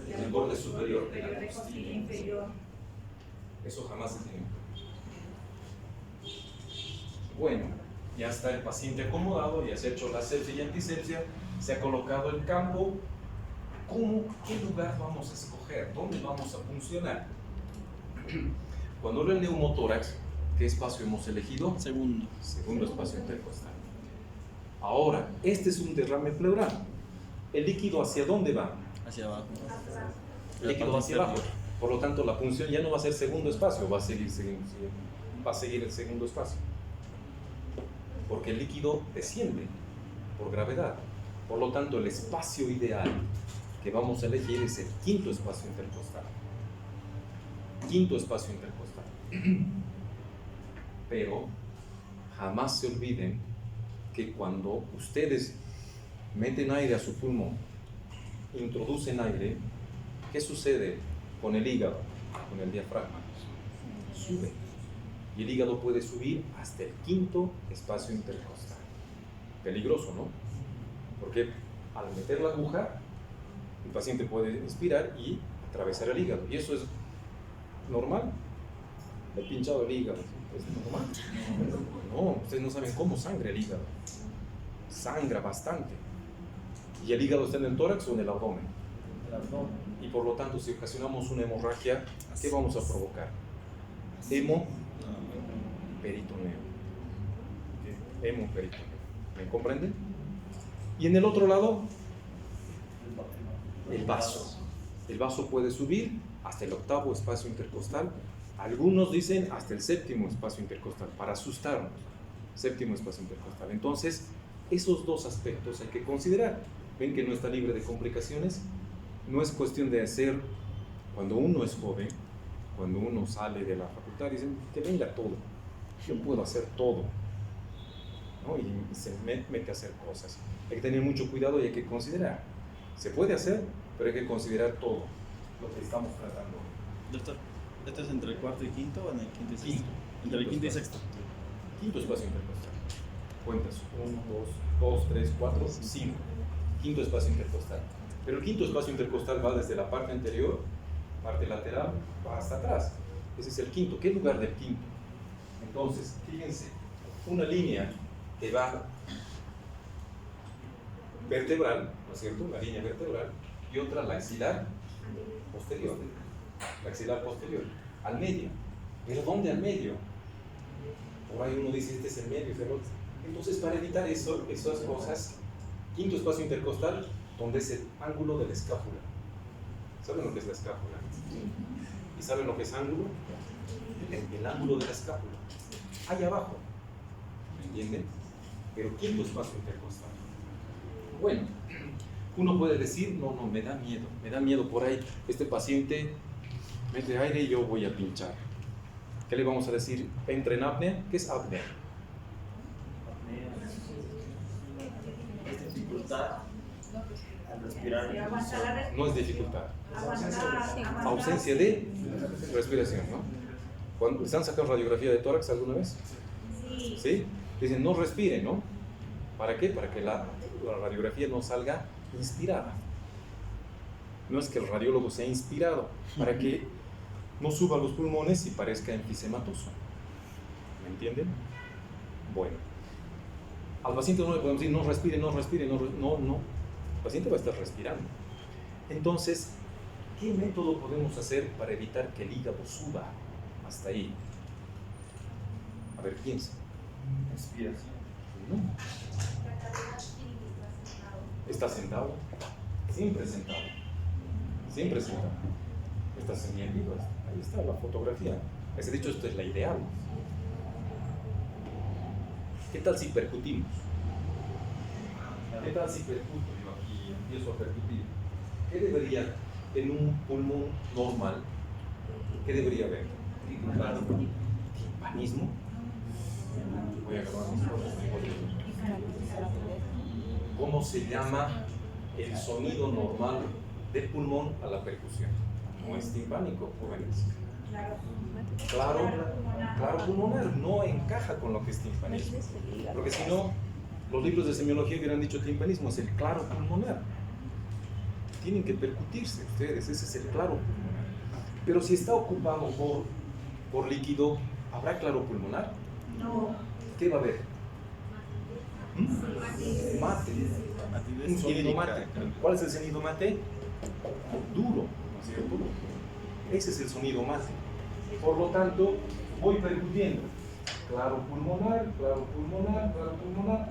en el borde superior de la costilla inferior. Eso jamás se tiene que olvidar. Bueno, ya está el paciente acomodado, ya se ha hecho la asepsia y antisepsia, se ha colocado el campo. ¿Qué lugar vamos a escoger? ¿Dónde vamos a funcionar? Cuando hablo del neumotórax, ¿qué espacio hemos elegido? Segundo espacio intercostal. Ahora, este es un derrame pleural. ¿El líquido hacia dónde va? Hacia abajo. El líquido va hacia abajo. Por lo tanto, la punción ya no va a ser segundo espacio, va a seguir el segundo espacio. Porque el líquido desciende por gravedad. Por lo tanto, el espacio ideal que vamos a elegir es el quinto espacio intercostal. Quinto espacio intercostal. Pero jamás se olviden que cuando ustedes meten aire a su pulmón, introducen aire, ¿qué sucede con el hígado, con el diafragma? Sube. Y el hígado puede subir hasta el quinto espacio intercostal. Peligroso, ¿no? Porque al meter la aguja, el paciente puede inspirar y atravesar el hígado. Y eso es normal. He pinchado el hígado. ¿Es normal? No, ustedes no saben cómo sangra el hígado. Sangra bastante. ¿Y el hígado está en el tórax o en el abdomen? Y por lo tanto, si ocasionamos una hemorragia, ¿qué vamos a provocar? Hemoperitoneo. Hemoperitoneo. ¿Me comprenden? Y en el otro lado, el vaso. El vaso puede subir hasta el octavo espacio intercostal. Algunos dicen hasta el séptimo espacio intercostal, para asustarnos. Séptimo espacio intercostal. Entonces, esos dos aspectos hay que considerar. Ven que no está libre de complicaciones. No es cuestión de hacer, cuando uno es joven, cuando uno sale de la facultad, dicen que venga todo. Yo puedo hacer todo, ¿no? Y se mete a hacer cosas. Hay que tener mucho cuidado y hay que considerar. Se puede hacer, pero hay que considerar todo lo que estamos tratando. Doctor, ¿esto es entre el cuarto y quinto o en el quinto y sexto? Entre el quinto y sexto. Quinto espacio intercostal. Cuentas, 1, 2, 3, 4, 5. Quinto espacio intercostal. Pero el quinto espacio intercostal va desde la parte anterior, parte lateral, va hasta atrás. Ese es el quinto. ¿Qué lugar del quinto? Entonces, fíjense, una línea que va vertebral, ¿no es cierto? Una línea vertebral y otra la axilar posterior. La axilar posterior, al medio. ¿Pero dónde al medio? Por ahí uno dice, este es el medio, este es el otro. Entonces, para evitar esas cosas, quinto espacio intercostal, donde es el ángulo de la escápula. ¿Saben lo que es la escápula? ¿Y saben lo que es ángulo? El ángulo de la escápula. Ahí abajo. ¿Me entienden? Pero quinto espacio intercostal. Bueno, uno puede decir, no, me da miedo por ahí. Este paciente mete aire y yo voy a pinchar. ¿Qué le vamos a decir? Entra en apnea. ¿Qué es apnea? Es dificultad al respirar. No es dificultad. Ausencia de respiración, ¿no? Cuando están sacando radiografía de tórax alguna vez, ¿sí? Dicen no respire, ¿no? ¿Para qué? Para que la radiografía no salga inspirada. No es que el radiólogo sea inspirado, para que no suba los pulmones y parezca enfisematoso. ¿Me entienden? Bueno, al paciente no le podemos decir no respire, no. El paciente va a estar respirando. Entonces, ¿qué método podemos hacer para evitar que el hígado suba hasta ahí? A ver, piensa. Respiración. No. ¿Está sentado? Siempre sentado. Siempre sentado. Estás en el libro. Ahí está la fotografía. Les he dicho, esto es la ideal. ¿Qué tal si percutimos? ¿Qué tal si percuto yo aquí? Empiezo a percutir. ¿Qué debería, en un pulmón normal, qué debería haber? Timpanismo. Voy a acabar mis cosas. ¿Cómo se llama el sonido normal del pulmón a la percusión? No es timpánico, jóvenes. Claro pulmonar no encaja con lo que es timpanismo. Porque si no, los libros de semiología hubieran dicho timpanismo es el claro pulmonar. Tienen que percutirse ustedes, ese es el claro pulmonar. Pero si está ocupado por líquido, ¿habrá claro pulmonar? No. ¿Qué va a haber? Mate. Un sonido mate. ¿Cuál es el sonido mate? Duro, ¿no es cierto? Ese es el sonido mate. Por lo tanto, voy percutiendo. Claro pulmonar,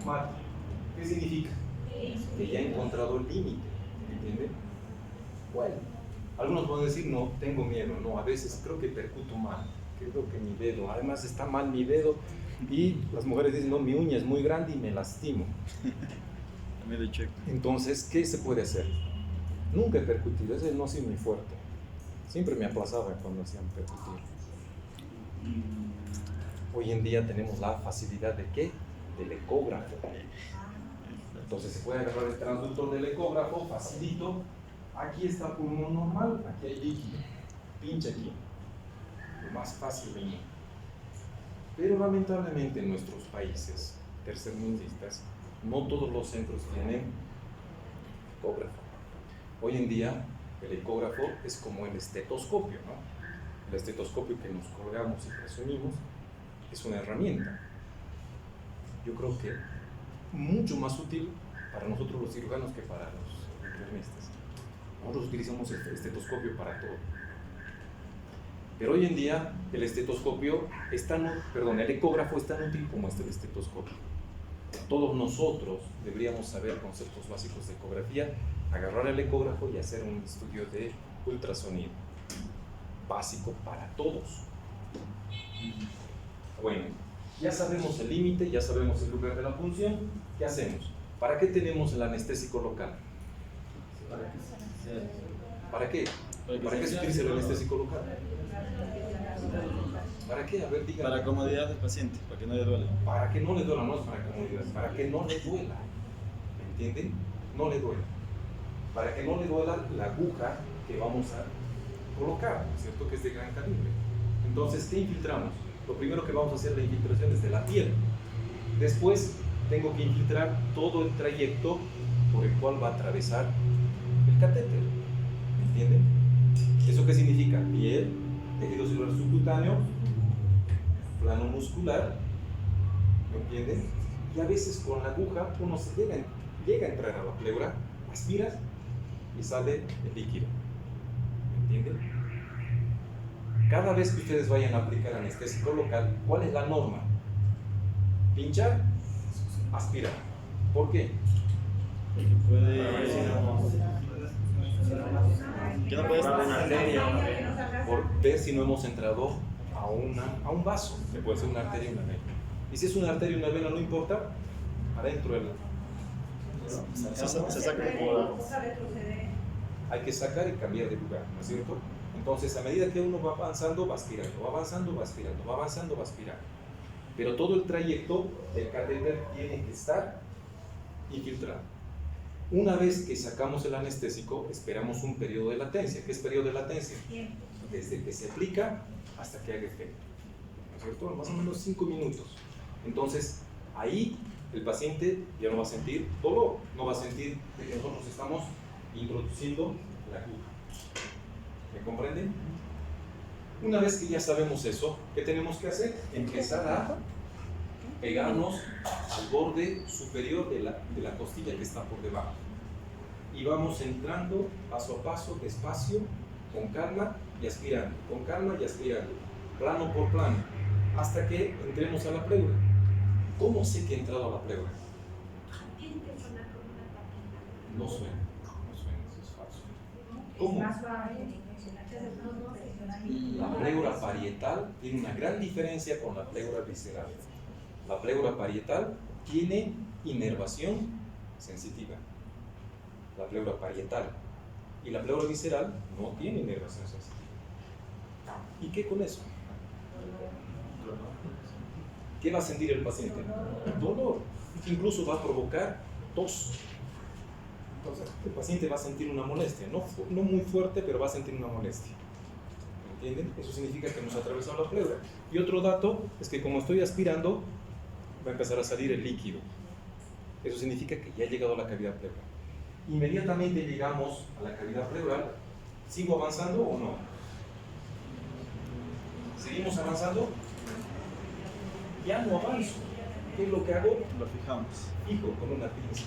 mate. ¿Qué significa? Que ya he encontrado el límite. ¿Entienden? Bueno, algunos pueden decir, no, tengo miedo. No, a veces creo que percuto mal. Creo que mi dedo, además está mal mi dedo. Y las mujeres dicen, no, mi uña es muy grande y me lastimo. Entonces, ¿qué se puede hacer? Nunca he percutido, ese no ha sido muy fuerte. Siempre me aplazaba cuando hacían percutir. Hoy en día tenemos la facilidad de ¿qué? Del ecógrafo. Entonces se puede agarrar el transductor del ecógrafo, facilito. Aquí está pulmón normal, aquí hay líquido. Pincha aquí. Lo más fácil de mí. Pero lamentablemente en nuestros países tercermundistas, no todos los centros tienen ecógrafo. Hoy en día el ecógrafo es como el estetoscopio, ¿no? El estetoscopio que nos colgamos y presumimos es una herramienta. Yo creo que mucho más útil para nosotros los cirujanos que para los internistas. Nosotros utilizamos el estetoscopio para todo. Pero hoy en día el estetoscopio el ecógrafo es tan útil como el estetoscopio. Todos nosotros deberíamos saber conceptos básicos de ecografía, agarrar el ecógrafo y hacer un estudio de ultrasonido. Básico para todos. Bueno, ya sabemos el límite, ya sabemos el lugar de la punción. ¿Qué hacemos? ¿Para qué tenemos el anestésico local? ¿Para qué? ¿Para qué se utiliza el anestésico local? ¿Para qué? A ver, díganme. Para comodidad del paciente, para que no le duela. Para que no le duela, no es para comodidad, para que no le duela. ¿Me entienden? No le duela. Para que no le duela la aguja que vamos a colocar, ¿no es cierto? Que es de gran calibre. Entonces, ¿qué infiltramos? Lo primero que vamos a hacer la infiltración es de la piel. Después, tengo que infiltrar todo el trayecto por el cual va a atravesar el catéter. ¿Me entienden? ¿Eso qué significa? Piel, tejido celular subcutáneo, plano muscular, ¿me entienden? Y a veces con la aguja uno se llega a entrar a la pleura, aspiras y sale el líquido. ¿Me entienden? Cada vez que ustedes vayan a aplicar anestésico local, ¿cuál es la norma? Pinchar, aspirar. ¿Por qué? Porque puede... ¿Qué no puede estar? Por ver si no hemos entrado a un vaso, que puede ser una arteria y una vena. Y si es una arteria y una vena, no importa, adentro del... Se saca por... Hay que sacar y cambiar de lugar, ¿no es cierto? Entonces, a medida que uno va avanzando, va aspirando, va avanzando, va aspirando, va avanzando, va aspirando. Pero todo el trayecto del catéter tiene que estar infiltrado. Una vez que sacamos el anestésico, esperamos un periodo de latencia. ¿Qué es periodo de latencia? Desde que se aplica hasta que haga efecto. ¿No es cierto? Más o menos 5 minutos. Entonces, ahí el paciente ya no va a sentir dolor, no va a sentir que nosotros estamos introduciendo la aguja. ¿Me comprenden? Una vez que ya sabemos eso, ¿qué tenemos que hacer? Empezar a pegarnos al borde superior de la costilla que está por debajo. Y vamos entrando paso a paso, despacio, con calma y aspirando, con calma y aspirando, plano por plano, hasta que entremos a la pleura. ¿Cómo sé que he entrado a la pleura? No suena, eso es falso. ¿Cómo? La pleura parietal tiene una gran diferencia con la pleura visceral. La pleura parietal tiene inervación sensitiva. La pleura parietal. Y la pleura visceral no tiene inervación sensitiva. ¿Y qué con eso? ¿qué va a sentir el paciente? Dolor. Incluso va a provocar tos. Entonces, el paciente va a sentir una molestia, no muy fuerte, pero va a sentir una molestia. ¿Entienden? Eso significa que hemos atravesado la pleura. Y otro dato es que como estoy aspirando, va a empezar a salir el líquido. Eso significa que ya he llegado a la cavidad pleural. Inmediatamente llegamos a la cavidad pleural. ¿Sigo avanzando o no? ¿Seguimos avanzando? Ya no avanzo. ¿Qué es lo que hago? Lo fijamos. Fijo con una pinza.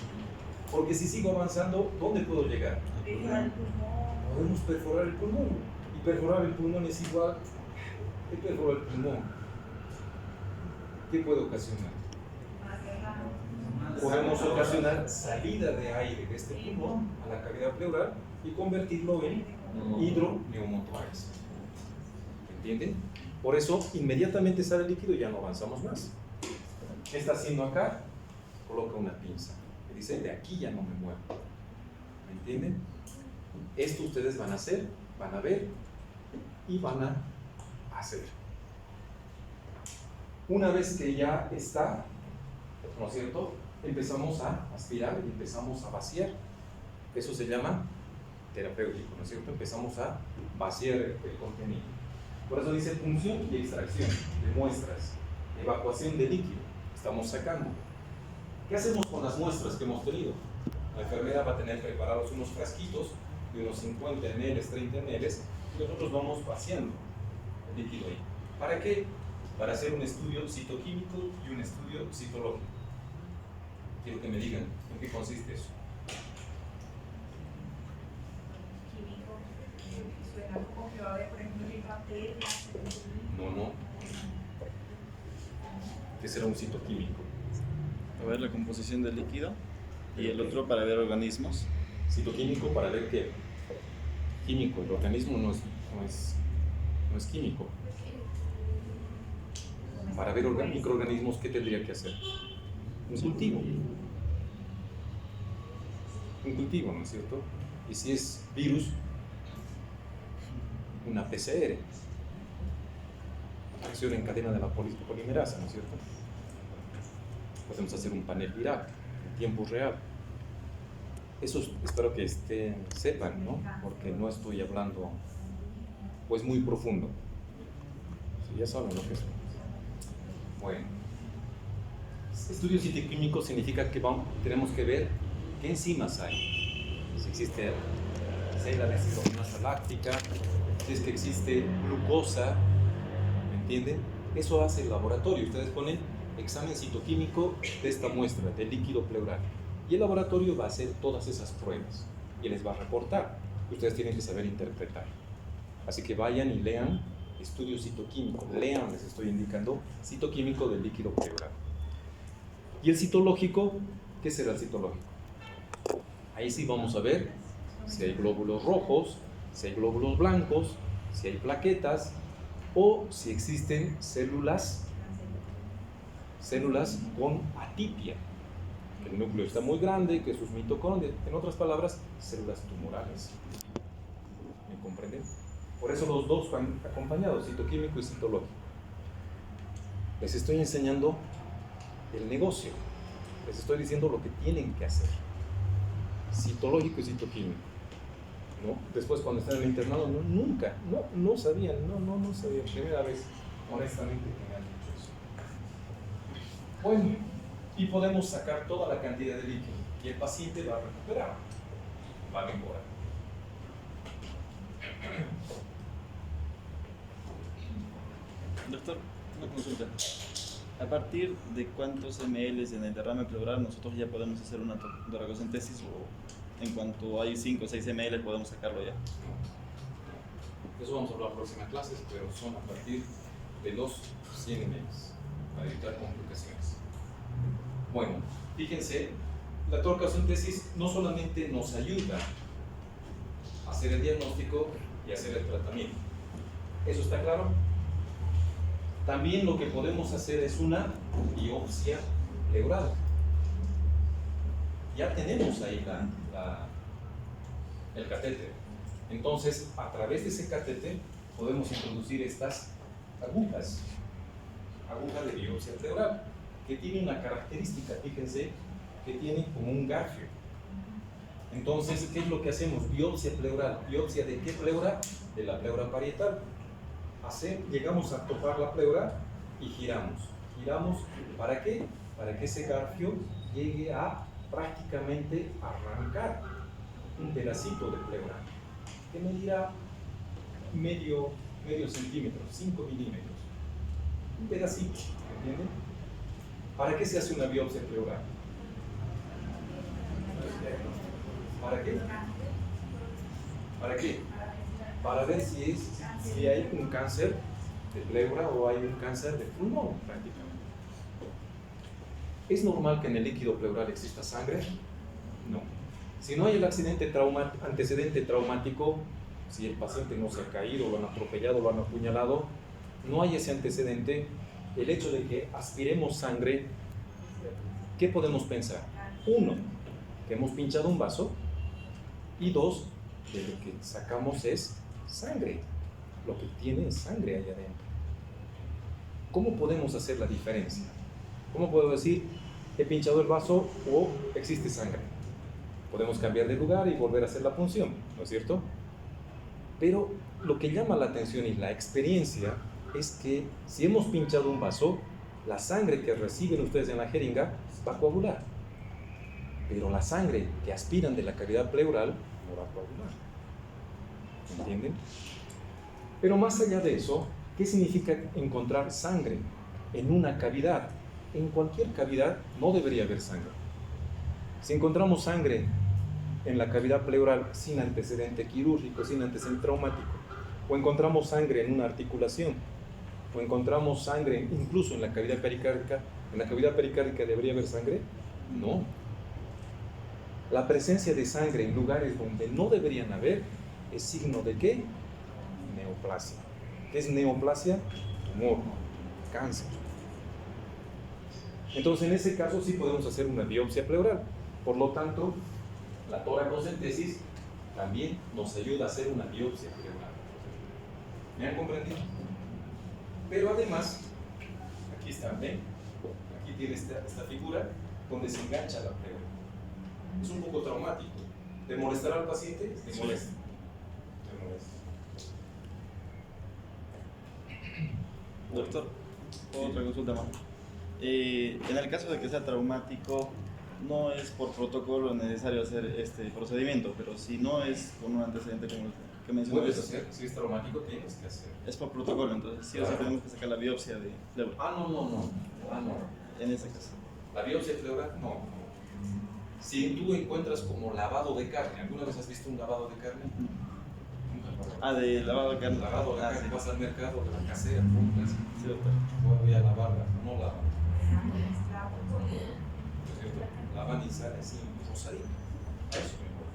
Porque si sigo avanzando, ¿dónde puedo llegar? Podemos perforar el pulmón. Y perforar el pulmón es igual. ¿Qué perfora el pulmón? ¿Qué puede ocasionar? Podemos ocasionar salida de aire de este pulmón a la cavidad pleural y convertirlo en hidroneumotórax. ¿Entienden? Por eso, inmediatamente sale el líquido y ya no avanzamos más. ¿Qué está haciendo acá? Coloca una pinza. Me dice, de aquí ya no me muevo. ¿Me entienden? Esto ustedes van a hacer, van a ver y van a hacer. Una vez que ya está, ¿no es cierto? Empezamos a aspirar y empezamos a vaciar. Eso se llama terapéutico, ¿no es cierto? Empezamos a vaciar el contenido. Por eso dice punción y extracción de muestras, evacuación de líquido. Estamos sacando. ¿Qué hacemos con las muestras que hemos tenido? La enfermera va a tener preparados unos frasquitos de unos 50 ml, 30 ml, y nosotros vamos vaciando el líquido ahí. ¿Para qué? Para hacer un estudio citoquímico y un estudio citológico. Quiero que me digan en qué consiste eso. Químico, suena como que va a haber, por ejemplo, rifatelas. No. ¿Qué será un citoquímico? Para ver la composición del líquido y el otro para ver organismos. Citoquímico para ver qué. Químico, el organismo no es químico. Para ver microorganismos, ¿qué tendría que hacer? Un cultivo. Un cultivo, ¿no es cierto? Y si es virus, una PCR. Acción en cadena de la polimerasa, ¿no es cierto? Podemos hacer un panel viral en tiempo real. Eso espero que sepan, ¿no? Porque no estoy hablando, pues, muy profundo. Sí, ya saben lo que es. Bueno, estudio citoquímico significa que tenemos que ver qué enzimas hay. Si existe la desoxigenasa láctica, si es que existe glucosa, ¿me entienden? Eso hace el laboratorio. Ustedes ponen examen citoquímico de esta muestra, del líquido pleural. Y el laboratorio va a hacer todas esas pruebas y les va a reportar. Ustedes tienen que saber interpretar. Así que vayan y lean estudio citoquímico. Lean, les estoy indicando, citoquímico del líquido pleural. Y el citológico, ¿qué será el citológico? Ahí sí vamos a ver si hay glóbulos rojos, si hay glóbulos blancos, si hay plaquetas o si existen células con atipia. Que el núcleo está muy grande, que sus mitocondrias, en otras palabras, células tumorales. ¿Me comprenden? Por eso los dos van acompañados, citoquímico y citológico. Les estoy enseñando el negocio. Les estoy diciendo lo que tienen que hacer. Citológico y citoquímico. ¿No? Después cuando están en el internado, no sabían, no sabían. Primera vez, honestamente, que me han dicho eso. Bueno, y podemos sacar toda la cantidad de líquido y el paciente va a recuperar, va a mejorar. Doctor, una consulta. ¿A partir de cuántos ml en el derrame pleural nosotros ya podemos hacer una toracocentesis o en cuanto hay 5 o 6 ml podemos sacarlo ya? Eso vamos a hablar en próximas clases, pero son a partir de los 100 ml para evitar complicaciones. Bueno, fíjense, la toracocentesis no solamente nos ayuda a hacer el diagnóstico y hacer el tratamiento. ¿Eso está claro? También lo que podemos hacer es una biopsia pleural. Ya tenemos ahí el catéter. Entonces, a través de ese catéter podemos introducir estas agujas. aguja de biopsia pleural, que tiene una característica, fíjense, que tiene como un garfio. Entonces, ¿qué es lo que hacemos? Biopsia pleural. ¿Biopsia de qué pleura? De la pleura parietal. Llegamos a topar la pleura y giramos. Giramos, ¿para qué? Para que ese garfio llegue a prácticamente arrancar un pedacito de pleura, que medirá medio centímetro, 5 milímetros. Un pedacito, ¿entienden? ¿Para qué se hace una biopsia pleural? ¿Para qué? ¿Para qué? Para ver si hay un cáncer de pleura o hay un cáncer de pulmón, prácticamente. ¿Es normal que en el líquido pleural exista sangre? No. Si no hay el antecedente traumático, si el paciente no se ha caído, lo han atropellado, lo han apuñalado, no hay ese antecedente, el hecho de que aspiremos sangre, ¿qué podemos pensar? Uno, que hemos pinchado un vaso, y dos, de lo que sacamos es sangre. Lo que tiene es sangre allá adentro. ¿Cómo podemos hacer la diferencia? ¿Cómo puedo decir, he pinchado el vaso o existe sangre? Podemos cambiar de lugar y volver a hacer la punción, ¿no es cierto? Pero lo que llama la atención y la experiencia es que si hemos pinchado un vaso, la sangre que reciben ustedes en la jeringa va a coagular. Pero la sangre que aspiran de la cavidad pleural no va a coagular. ¿Entienden? Pero más allá de eso, ¿qué significa encontrar sangre en una cavidad? En cualquier cavidad no debería haber sangre. Si encontramos sangre en la cavidad pleural sin antecedente quirúrgico, sin antecedente traumático, o encontramos sangre en una articulación, o encontramos sangre incluso en la cavidad pericárdica, ¿en la cavidad pericárdica debería haber sangre? No. La presencia de sangre en lugares donde no deberían haber es signo de ¿qué? Neoplasia. ¿Qué es neoplasia? Tumor, cáncer. Entonces, en ese caso sí podemos hacer una biopsia pleural. Por lo tanto, la toracocentesis también nos ayuda a hacer una biopsia pleural. ¿Me han comprendido? Pero además, aquí está, ¿ven? Aquí tiene esta figura donde se engancha la pleura. Es un poco traumático. ¿Te molestará al paciente? Te molesta. Te molesta. Doctor, otra consulta más. En el caso de que sea traumático, no es por protocolo necesario hacer este procedimiento, pero si no es con un antecedente como el que mencionó. Puedes hacer, si es traumático tienes que hacer. Es por protocolo, entonces sí o sí tenemos que sacar la biopsia de pleura. No. En ese caso. La biopsia pleural, no. Si tú encuentras como lavado de carne, ¿alguna vez has visto un lavado de carne? Nunca. De lavado de carne. Lavado de carne, Sí. vas al mercado, de la casera, compras, Sí, doctor. voy a lavarla, no lavan. Sangre, ¿No es cierto? Lavan y sale así, rosadito. Eso mejor.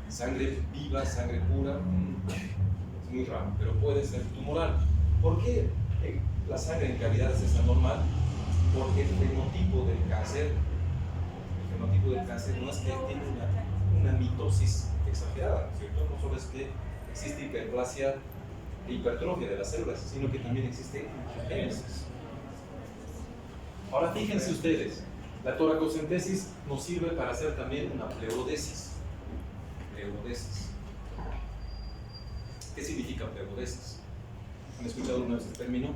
Sangre viva, sangre pura, es muy raro, pero puede ser tumoral. ¿Por qué la sangre en cavidades es anormal? Porque el fenotipo del cáncer no es que tiene una mitosis exagerada, ¿no es cierto? No solo es que existe hiperplasia e hipertrofia de las células, sino que también existe angiogenesis. Ahora fíjense ustedes, la toracocentesis nos sirve para hacer también una pleurodesis. Pleurodesis. ¿Qué significa pleurodesis? ¿Han escuchado alguna vez el término?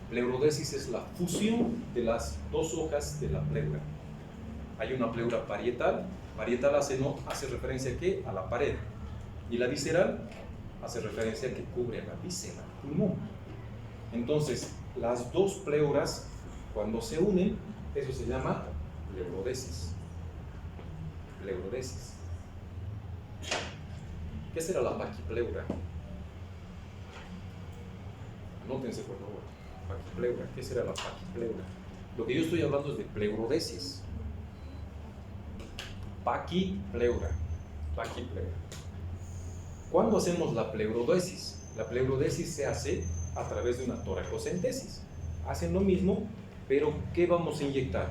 Pleurodesis es la fusión de las dos hojas de la pleura. Hay una pleura parietal. Parietal hace referencia ¿a qué? A la pared. Y la visceral hace referencia a que cubre a la víscera, el pulmón. Entonces, las dos pleuras, cuando se unen, eso se llama pleurodesis. Pleurodesis. ¿Qué será la paquipleura? Anótense, por favor. Paquipleura. ¿Qué será la paquipleura? Lo que yo estoy hablando es de pleurodesis. Paquipleura. Paquipleura. ¿Cuándo hacemos la pleurodesis? La pleurodesis se hace a través de una toracocentesis. Hacen lo mismo, pero ¿qué vamos a inyectar?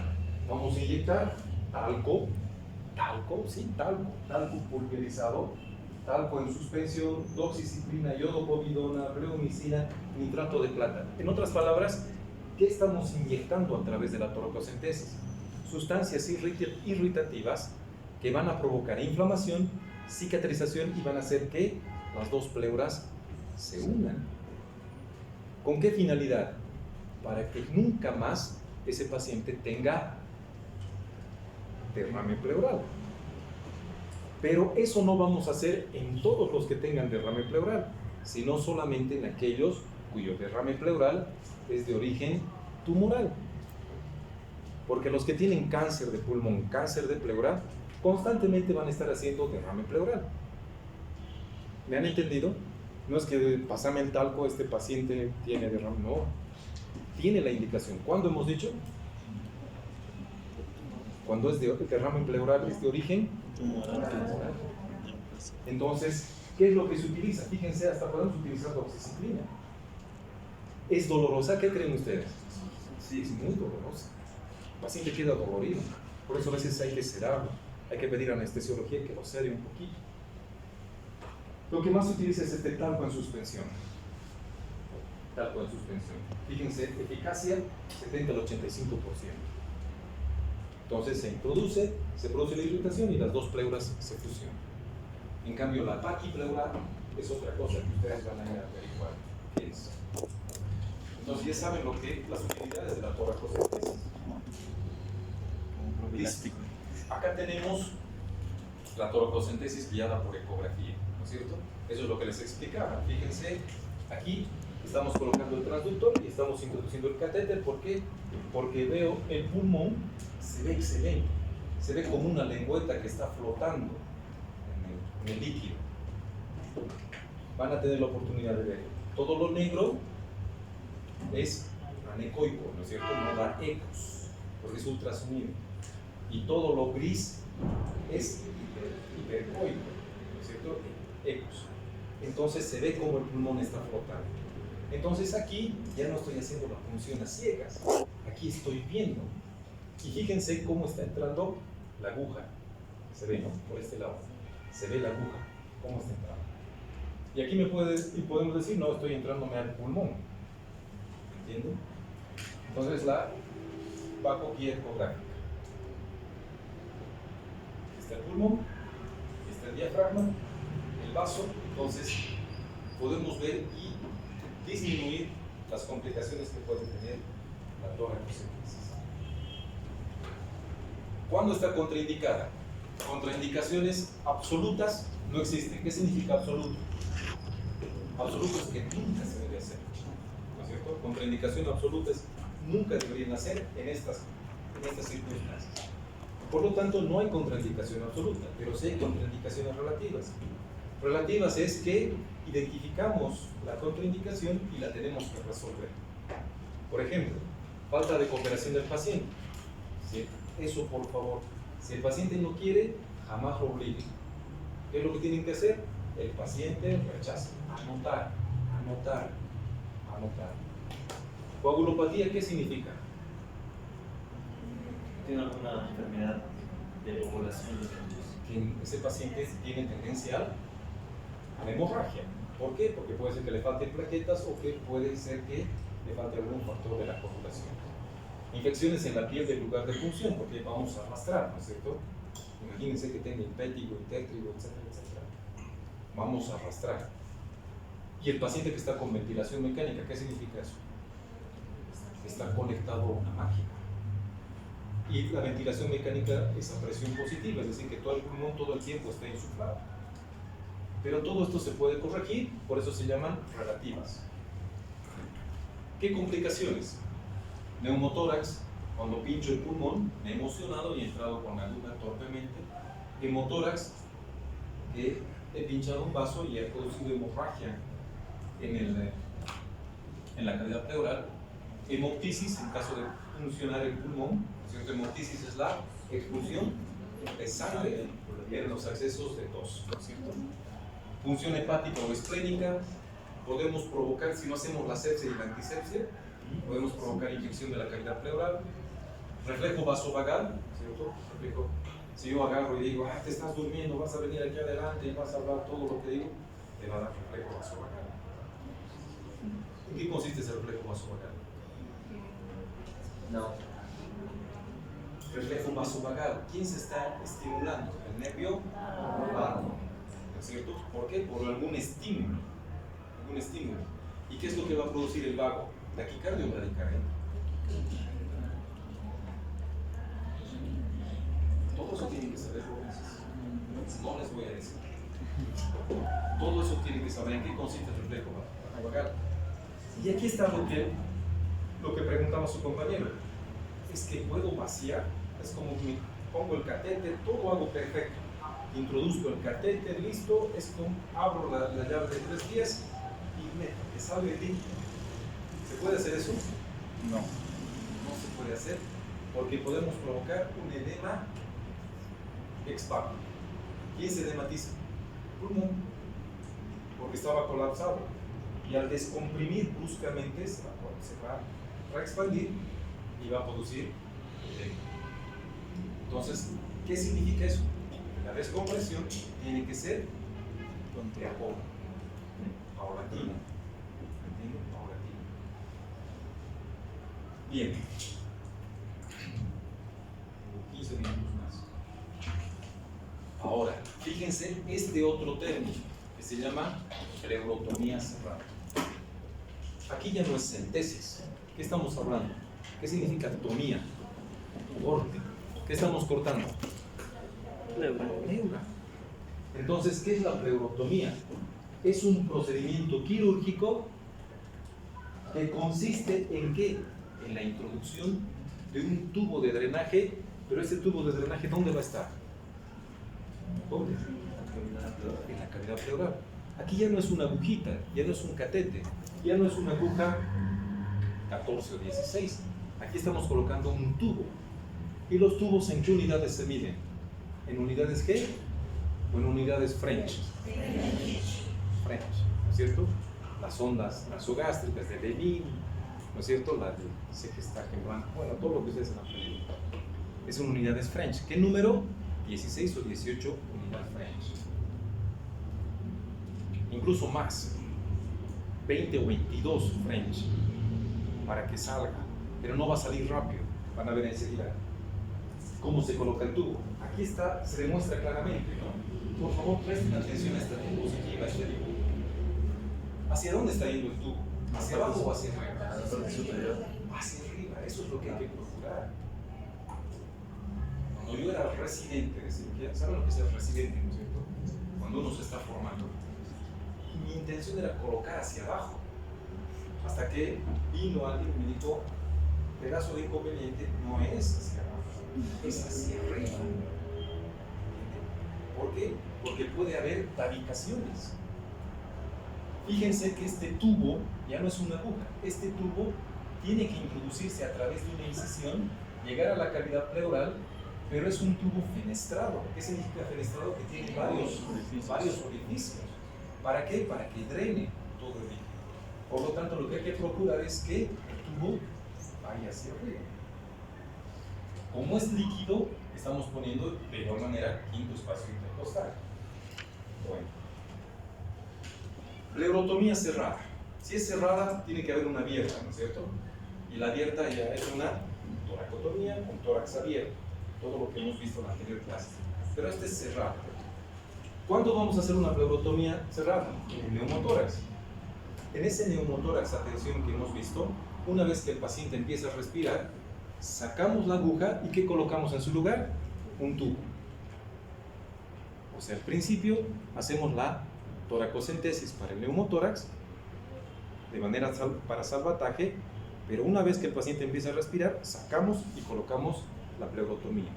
Vamos a inyectar talco pulverizado talco en suspensión, doxiciclina, yodopovidona, bleomicina, nitrato de plata. En otras palabras, ¿qué estamos inyectando a través de la toracocentesis? Sustancias irritativas que van a provocar inflamación, cicatrización y van a hacer que las dos pleuras se unan. ¿Con qué finalidad? Para que nunca más ese paciente tenga derrame pleural. Pero eso no vamos a hacer en todos los que tengan derrame pleural, sino solamente en aquellos cuyo derrame pleural es de origen tumoral. Porque los que tienen cáncer de pulmón, cáncer de pleura, constantemente van a estar haciendo derrame pleural. ¿Me han entendido? No es que pasame el talco, este paciente tiene derrame, no. Tiene la indicación. ¿Cuándo hemos dicho? Cuando es de derrame pleural, es de origen tumoral. Entonces, ¿qué es lo que se utiliza? Fíjense, hasta podemos utilizar doxiciclina. ¿Es dolorosa? ¿Qué creen ustedes? Sí, es muy dolorosa. El paciente queda dolorido. Por eso a veces hay que sedarlo. Hay que pedir anestesiología que lo sede un poquito. Lo que más se utiliza es este talco en suspensión. Talco en suspensión. Fíjense, eficacia 70 al 85%. Entonces se introduce, se produce la irritación y las dos pleuras se fusionan. En cambio, la paquipleura es otra cosa que ustedes van a ir a averiguar qué es. Entonces ya saben lo que las utilidades de la toracocentesis. Elástico. Acá tenemos la toracocentesis guiada por ecografía, ¿no es cierto? Eso es lo que les explicaba. Fíjense, aquí estamos colocando el transductor y estamos introduciendo el catéter. ¿Por qué? Porque veo el pulmón, se ve excelente, se ve como una lengüeta que está flotando en el líquido. Van a tener la oportunidad de ver. Todo lo negro es anecoico, ¿no es cierto? No da ecos, porque es ultrasonido. Y todo lo gris es hipercoico, ¿no es cierto? Ecos. Entonces se ve como el pulmón está flotando. Entonces aquí ya no estoy haciendo la función a ciegas, aquí estoy viendo. Y fíjense cómo está entrando la aguja. Se ve, ¿no? Por este lado. Se ve la aguja, cómo está entrando. Y aquí podemos decir, no, estoy entrándome al pulmón. ¿Entienden? Entonces la vacoguía ecográfica. Está el pulmón, está el diafragma, el vaso. Entonces podemos ver y disminuir las complicaciones que puede tener la toracocentesis. ¿Cuándo está contraindicada? Contraindicaciones absolutas no existen. ¿Qué significa absoluto? Absoluto es que nunca se debe hacer, ¿no es cierto? Contraindicación absoluta es nunca deberían hacer en estas circunstancias. Por lo tanto, no hay contraindicación absoluta, pero sí hay contraindicaciones relativas. Relativas es que identificamos la contraindicación y la tenemos que resolver. Por ejemplo, falta de cooperación del paciente. ¿Sí? Eso, por favor, si el paciente no quiere, jamás lo obliguen. ¿Qué es lo que tienen que hacer? El paciente rechaza. Anotar, anotar, anotar. Coagulopatía, ¿qué significa? ¿Tiene alguna enfermedad de población? Que ese paciente tiene tendencia a la hemorragia. ¿Por qué? Porque puede ser que le falten plaquetas o que puede ser que le falte algún factor de la coagulación. Infecciones en la piel del lugar de punción, porque vamos a arrastrar, ¿no es cierto? Imagínense que tenga impétigo, intétrigo, etcétera, etcétera. Vamos a arrastrar. Y el paciente que está con ventilación mecánica, ¿qué significa eso? Está conectado a una máquina. Y la ventilación mecánica es a presión positiva, es decir, que todo el pulmón todo el tiempo está insuflado. Pero todo esto se puede corregir, por eso se llaman relativas. ¿Qué complicaciones? Neumotórax, cuando pincho el pulmón, me he emocionado y he entrado con la aguja torpemente. Hemotórax, que he pinchado un vaso y he producido hemorragia en la cavidad pleural. Hemoptisis, en caso de funcionar el pulmón. Hemoptisis es la expulsión de sangre en los accesos de tos, ¿no es cierto? Función hepática o esplénica, podemos provocar, si no hacemos la sepsia y la antisepsia, podemos provocar infección de la cavidad pleural. Reflejo vasovagal, ¿cierto? Reflejo Si yo agarro y digo, te estás durmiendo, vas a venir aquí adelante y vas a hablar todo lo que digo, te va a dar reflejo vasovagal. ¿En qué consiste ese reflejo vasovagal? No. Reflejo vasovagal. ¿Quién se está estimulando? El nervio vago. ¿No es cierto? ¿Por qué? Por algún estímulo. Algún estímulo. ¿Y qué es lo que va a producir el vago? ¿Taquicardia o bradicardia? Todo eso tiene que saber jóvenes. No les voy a decir. Todo eso tiene que saber en qué consiste el reflejo vasovagal. Y aquí está lo que preguntaba su compañero. Es que puedo vaciar, es como que pongo el catéter, todo hago perfecto. Introduzco el catéter, listo, esto, abro la llave de 3 pies y meto, que salga el líquido. ¿Se puede hacer eso? No. No se puede hacer, porque podemos provocar un edema ex vacuo. ¿Quién se edematiza? Pulmón, porque estaba colapsado. Y al descomprimir bruscamente se va a expandir y va a producir edema. Entonces, ¿qué significa eso? La descompresión tiene que ser de a poco, paulatina. ¿Entienden? Paulatina. Bien. 15 minutos más. Ahora, fíjense este otro término que se llama pleurotomía cerrada. Aquí ya no es centesis. ¿Qué estamos hablando? ¿Qué significa tomía? Corte. ¿Qué estamos cortando? Pleura. Entonces, ¿qué es la pleurotomía? Es un procedimiento quirúrgico que consiste en ¿qué? En la introducción de un tubo de drenaje, pero ese tubo de drenaje, ¿dónde va a estar? ¿Dónde? En la cavidad pleural. Aquí ya no es una agujita, ya no es un catete, ya no es una aguja 14 o 16. Aquí estamos colocando un tubo. ¿Y los tubos en qué unidades se miden? ¿En unidades qué? ¿O en unidades French? French, ¿no es cierto? Las ondas nasogástricas de Levin, ¿no es cierto? La de Sehestage-Blanc, bueno, todo lo que ustedes han aprendido. Es en unidades French. ¿Qué número? 16 o 18 unidades French. Incluso más, 20 o 22 French, para que salga, pero no va a salir rápido. Van a ver enseguida cómo se coloca el tubo. Aquí está, se demuestra claramente, ¿no? Por favor, presten atención a esta diapositiva, a este dibujo. ¿Hacia dónde está yendo el tubo? ¿Hacia abajo o hacia arriba? A la parte superior. Hacia arriba, eso es lo que hay que procurar. Cuando yo era residente, ¿saben lo que es el residente, no es cierto? Cuando uno se está formando. Mi intención era colocar hacia abajo, hasta que vino alguien y me dijo, pedazo de inconveniente, no es hacia abajo, es hacia arriba. ¿Por qué? Porque puede haber tabicaciones. Fíjense que este tubo ya no es una aguja, este tubo tiene que introducirse a través de una incisión, llegar a la cavidad pleural, pero es un tubo fenestrado. ¿Qué significa fenestrado? Que tiene varios orificios. ¿Para qué? Para que drene todo el líquido. Por lo tanto, lo que hay que procurar es que el tubo vaya hacia arriba. Como es líquido, estamos poniendo de igual manera quinto espacio intercostal. Bueno. Pleurotomía cerrada. Si es cerrada, tiene que haber una abierta, ¿no es cierto? Y la abierta ya es una toracotomía con tórax abierto. Todo lo que hemos visto en la anterior clase. Pero este es cerrado. ¿Cuándo vamos a hacer una pleurotomía cerrada? En el neumotórax. En ese neumotórax, atención, que hemos visto, una vez que el paciente empieza a respirar, sacamos la aguja y ¿qué colocamos en su lugar? Un tubo. O sea, al principio hacemos la toracocentesis para el neumotórax de manera para salvataje, pero una vez que el paciente empieza a respirar, sacamos y colocamos la pleurotomía.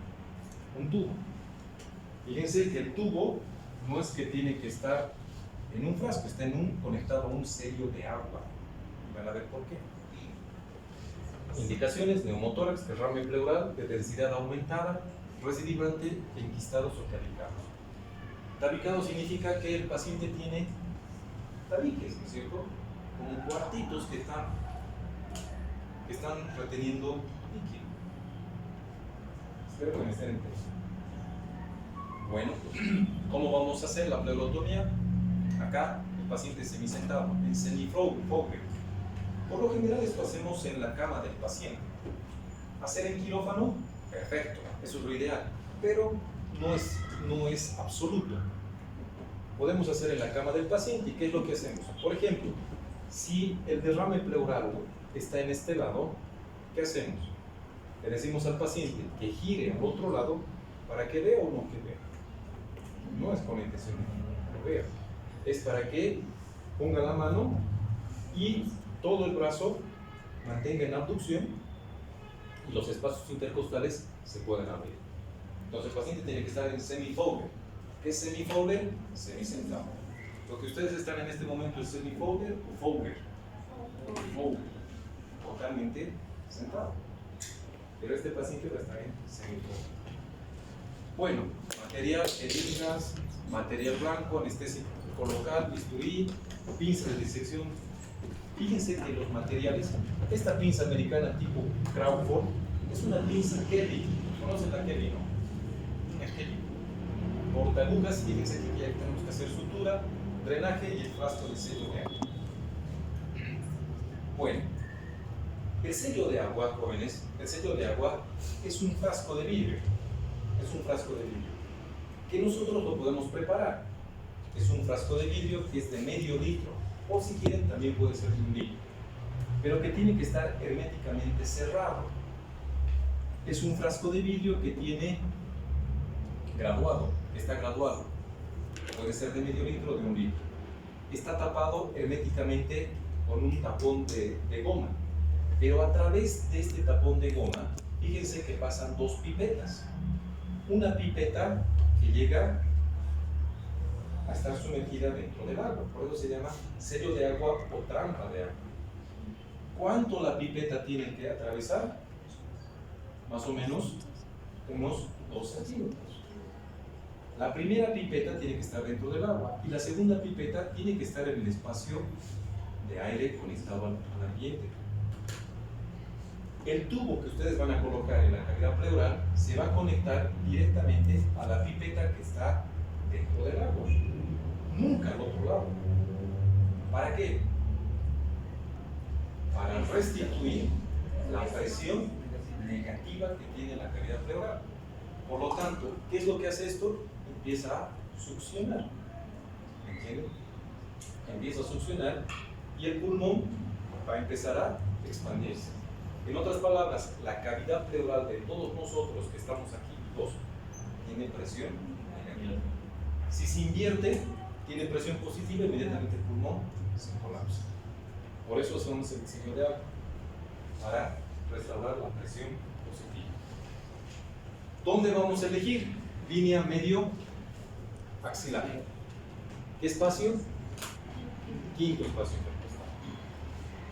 Un tubo. Fíjense que el tubo no es que tiene que estar en un frasco, está conectado a un sello de agua. Van a ver por qué. Indicaciones: neumotórax, derrame pleural de densidad aumentada, recidivante, enquistados o tabicados. Tabicado significa que el paciente tiene tabiques, ¿no es cierto? Como cuartitos que están reteniendo líquido. Espero que me estén entendiendo. Bueno, ¿cómo vamos a hacer la pleurotomía? Acá el paciente semisentado, en semi-Fowler. Por lo general esto hacemos en la cama del paciente. Hacer en quirófano, perfecto, eso es lo ideal, pero no es absoluto. Podemos hacer en la cama del paciente. ¿Y qué es lo que hacemos? Por ejemplo, si el derrame pleural está en este lado, ¿qué hacemos? Le decimos al paciente que gire al otro lado para que vea o no que vea. No es con intención de que vea, es para que ponga la mano y todo el brazo mantenga en abducción y los espacios intercostales se puedan abrir. Entonces el paciente tiene que estar en semi-Fowler. ¿Qué es semi-Fowler? Semisentado. Lo que ustedes están en este momento es semi-Fowler o Fowler. Fowler. Totalmente sentado. Pero este paciente va a estar en semi-Fowler. Bueno, material, jeringas, material blanco, anestesia local, bisturí, pinza de disección. Fíjense que los materiales, esta pinza americana tipo Crawford es una pinza Kelly. ¿Conocen la Kelly, no? Es Kelly. Portagujas, fíjense que ya tenemos que hacer sutura, drenaje y el frasco de sello de agua. Bueno, el sello de agua, jóvenes, el sello de agua es un frasco de vidrio. Es un frasco de vidrio que nosotros lo podemos preparar. Es un frasco de vidrio que es de medio litro, o si quieren también puede ser de 1 litro, pero que tiene que estar herméticamente cerrado. Es un frasco de vidrio que tiene graduado, está graduado, puede ser de medio litro o de 1 litro. Está tapado herméticamente con un tapón de goma, pero a través de este tapón de goma, fíjense que pasan 2 pipetas. Una pipeta que llega a estar sumergida dentro del agua, por eso se llama sello de agua o trampa de agua. ¿Cuánto la pipeta tiene que atravesar? Más o menos unos 2 centímetros. La primera pipeta tiene que estar dentro del agua y la segunda pipeta tiene que estar en el espacio de aire conectado al ambiente. El tubo que ustedes van a colocar en la cavidad pleural se va a conectar directamente a la pipeta que está dentro del agua, nunca al otro lado. ¿Para qué? Para restituir la presión negativa que tiene la cavidad pleural. Por lo tanto, ¿qué es lo que hace esto? Empieza a succionar. ¿Entienden? Empieza a succionar y el pulmón va a empezar a expandirse. En otras palabras, la cavidad pleural de todos nosotros que estamos aquí, dos, tiene presión negativa. Si se invierte, tiene presión positiva, inmediatamente el pulmón se colapsa. Por eso hacemos el sello de agua, para restaurar la presión positiva. ¿Dónde vamos a elegir? Línea medio axilar. ¿Qué espacio? Quinto espacio intercostal.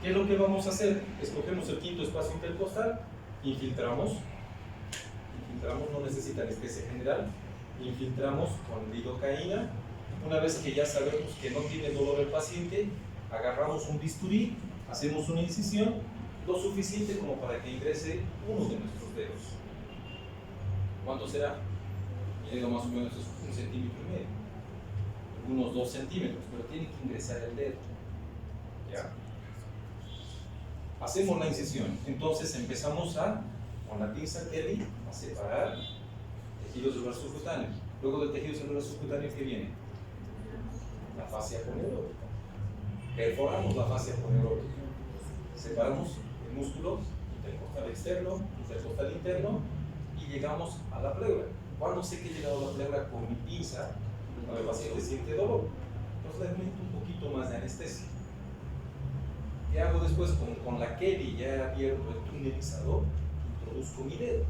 ¿Qué es lo que vamos a hacer? Escogemos el quinto espacio intercostal, infiltramos, no necesita anestesia general, infiltramos con lidocaína. Una vez que ya sabemos que no tiene dolor el paciente, agarramos un bisturí, hacemos una incisión, lo suficiente como para que ingrese uno de nuestros dedos. ¿Cuánto será? Mi dedo más o menos es 1,5 centímetros, unos 2 centímetros, pero tiene que ingresar el dedo. ¿Ya? Hacemos la incisión, entonces empezamos con la pinza Kelly, a separar tejido celular subcutáneo. Luego del tejido celular subcutáneo, ¿qué viene? La fascia poneurótica. Perforamos la fascia poneurótica. Separamos el músculo intercostal externo, intercostal interno y llegamos a la pleura. Cuando sé que he llegado a la pleura con mi pinza, cuando el paciente siente dolor, entonces le meto un poquito más de anestesia. ¿Qué hago después? Con la Kelly ya he abierto el tunelizador, introduzco mi dedo.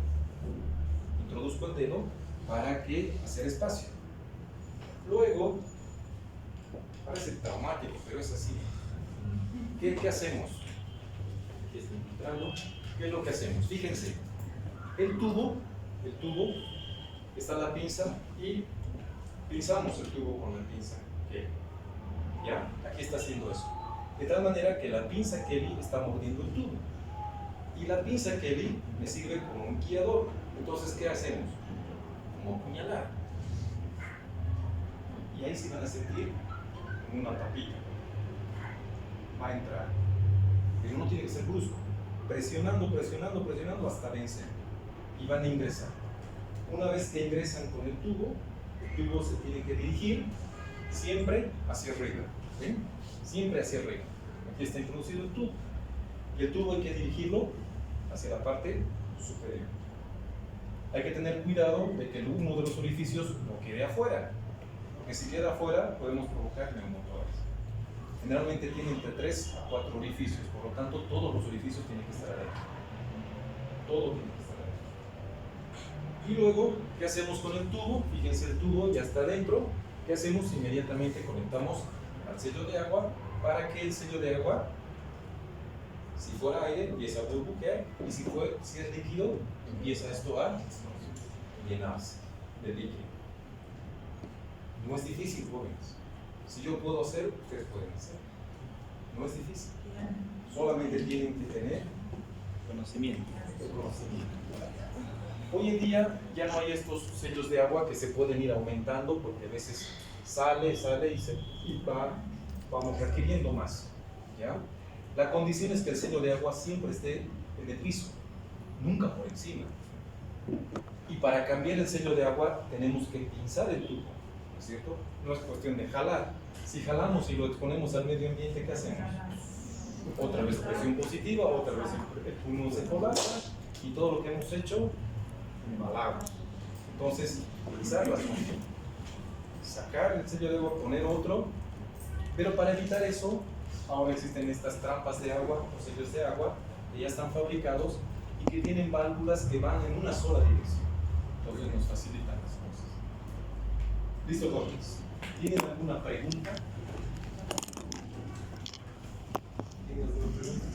Introduzco el dedo para que hacer espacio. Luego, parece traumático, pero es así. ¿Qué hacemos? Aquí estoy infiltrando. ¿Qué es lo que hacemos? Fíjense, el tubo, está la pinza y pinzamos el tubo con la pinza Kelly. ¿Ya? Aquí está haciendo eso. De tal manera que la pinza Kelly está mordiendo el tubo. Y la pinza Kelly me sirve como un guiador. Entonces, ¿qué hacemos? Como apuñalar. y ahí se van a sentir como una tapita. Va a entrar, pero no tiene que ser brusco, presionando, presionando, presionando hasta vencer, y van a ingresar. Una vez que ingresan con el tubo se tiene que dirigir siempre hacia arriba, ¿sí? Siempre hacia arriba. Aquí está introducido el tubo, y el tubo hay que dirigirlo hacia la parte superior. Hay que tener cuidado de que uno de los orificios no quede afuera, porque si queda afuera podemos provocar neumotores. Generalmente tiene entre 3 a 4 orificios, por lo tanto todos los orificios tienen que estar adentro. Todo tiene que estar adentro. Y luego, ¿qué hacemos con el tubo? Fíjense, el tubo ya está adentro. ¿Qué hacemos? Inmediatamente conectamos al sello de agua para que el sello de agua, si fuera aire, empiece a burbujear, y si es líquido, empieza esto a llenarse de líquido. No es difícil, jóvenes. Si yo puedo hacer, ustedes pueden hacer. No es difícil. Solamente tienen que tener Conocimiento. el conocimiento. Hoy en día ya no hay estos sellos de agua que se pueden ir aumentando, porque a veces sale y vamos requiriendo más, ¿ya? La condición es que el sello de agua siempre esté en el piso, nunca por encima. Y para cambiar el sello de agua tenemos que pinzar el tubo, ¿no es cierto? No es cuestión de jalar. Si jalamos y lo exponemos al medio ambiente, ¿qué hacemos? Otra vez presión positiva, otra vez el pulmón se colapsa y todo lo que hemos hecho, embalamos. Entonces, pinzar las cosas, sacar el sello de agua, poner otro, pero para evitar eso, ahora existen estas trampas de agua o sellos de agua que ya están fabricados y que tienen válvulas que van en una sola dirección. Entonces nos facilitan las cosas. ¿Listo, jóvenes? ¿Tienen alguna pregunta? ¿Tienen alguna pregunta?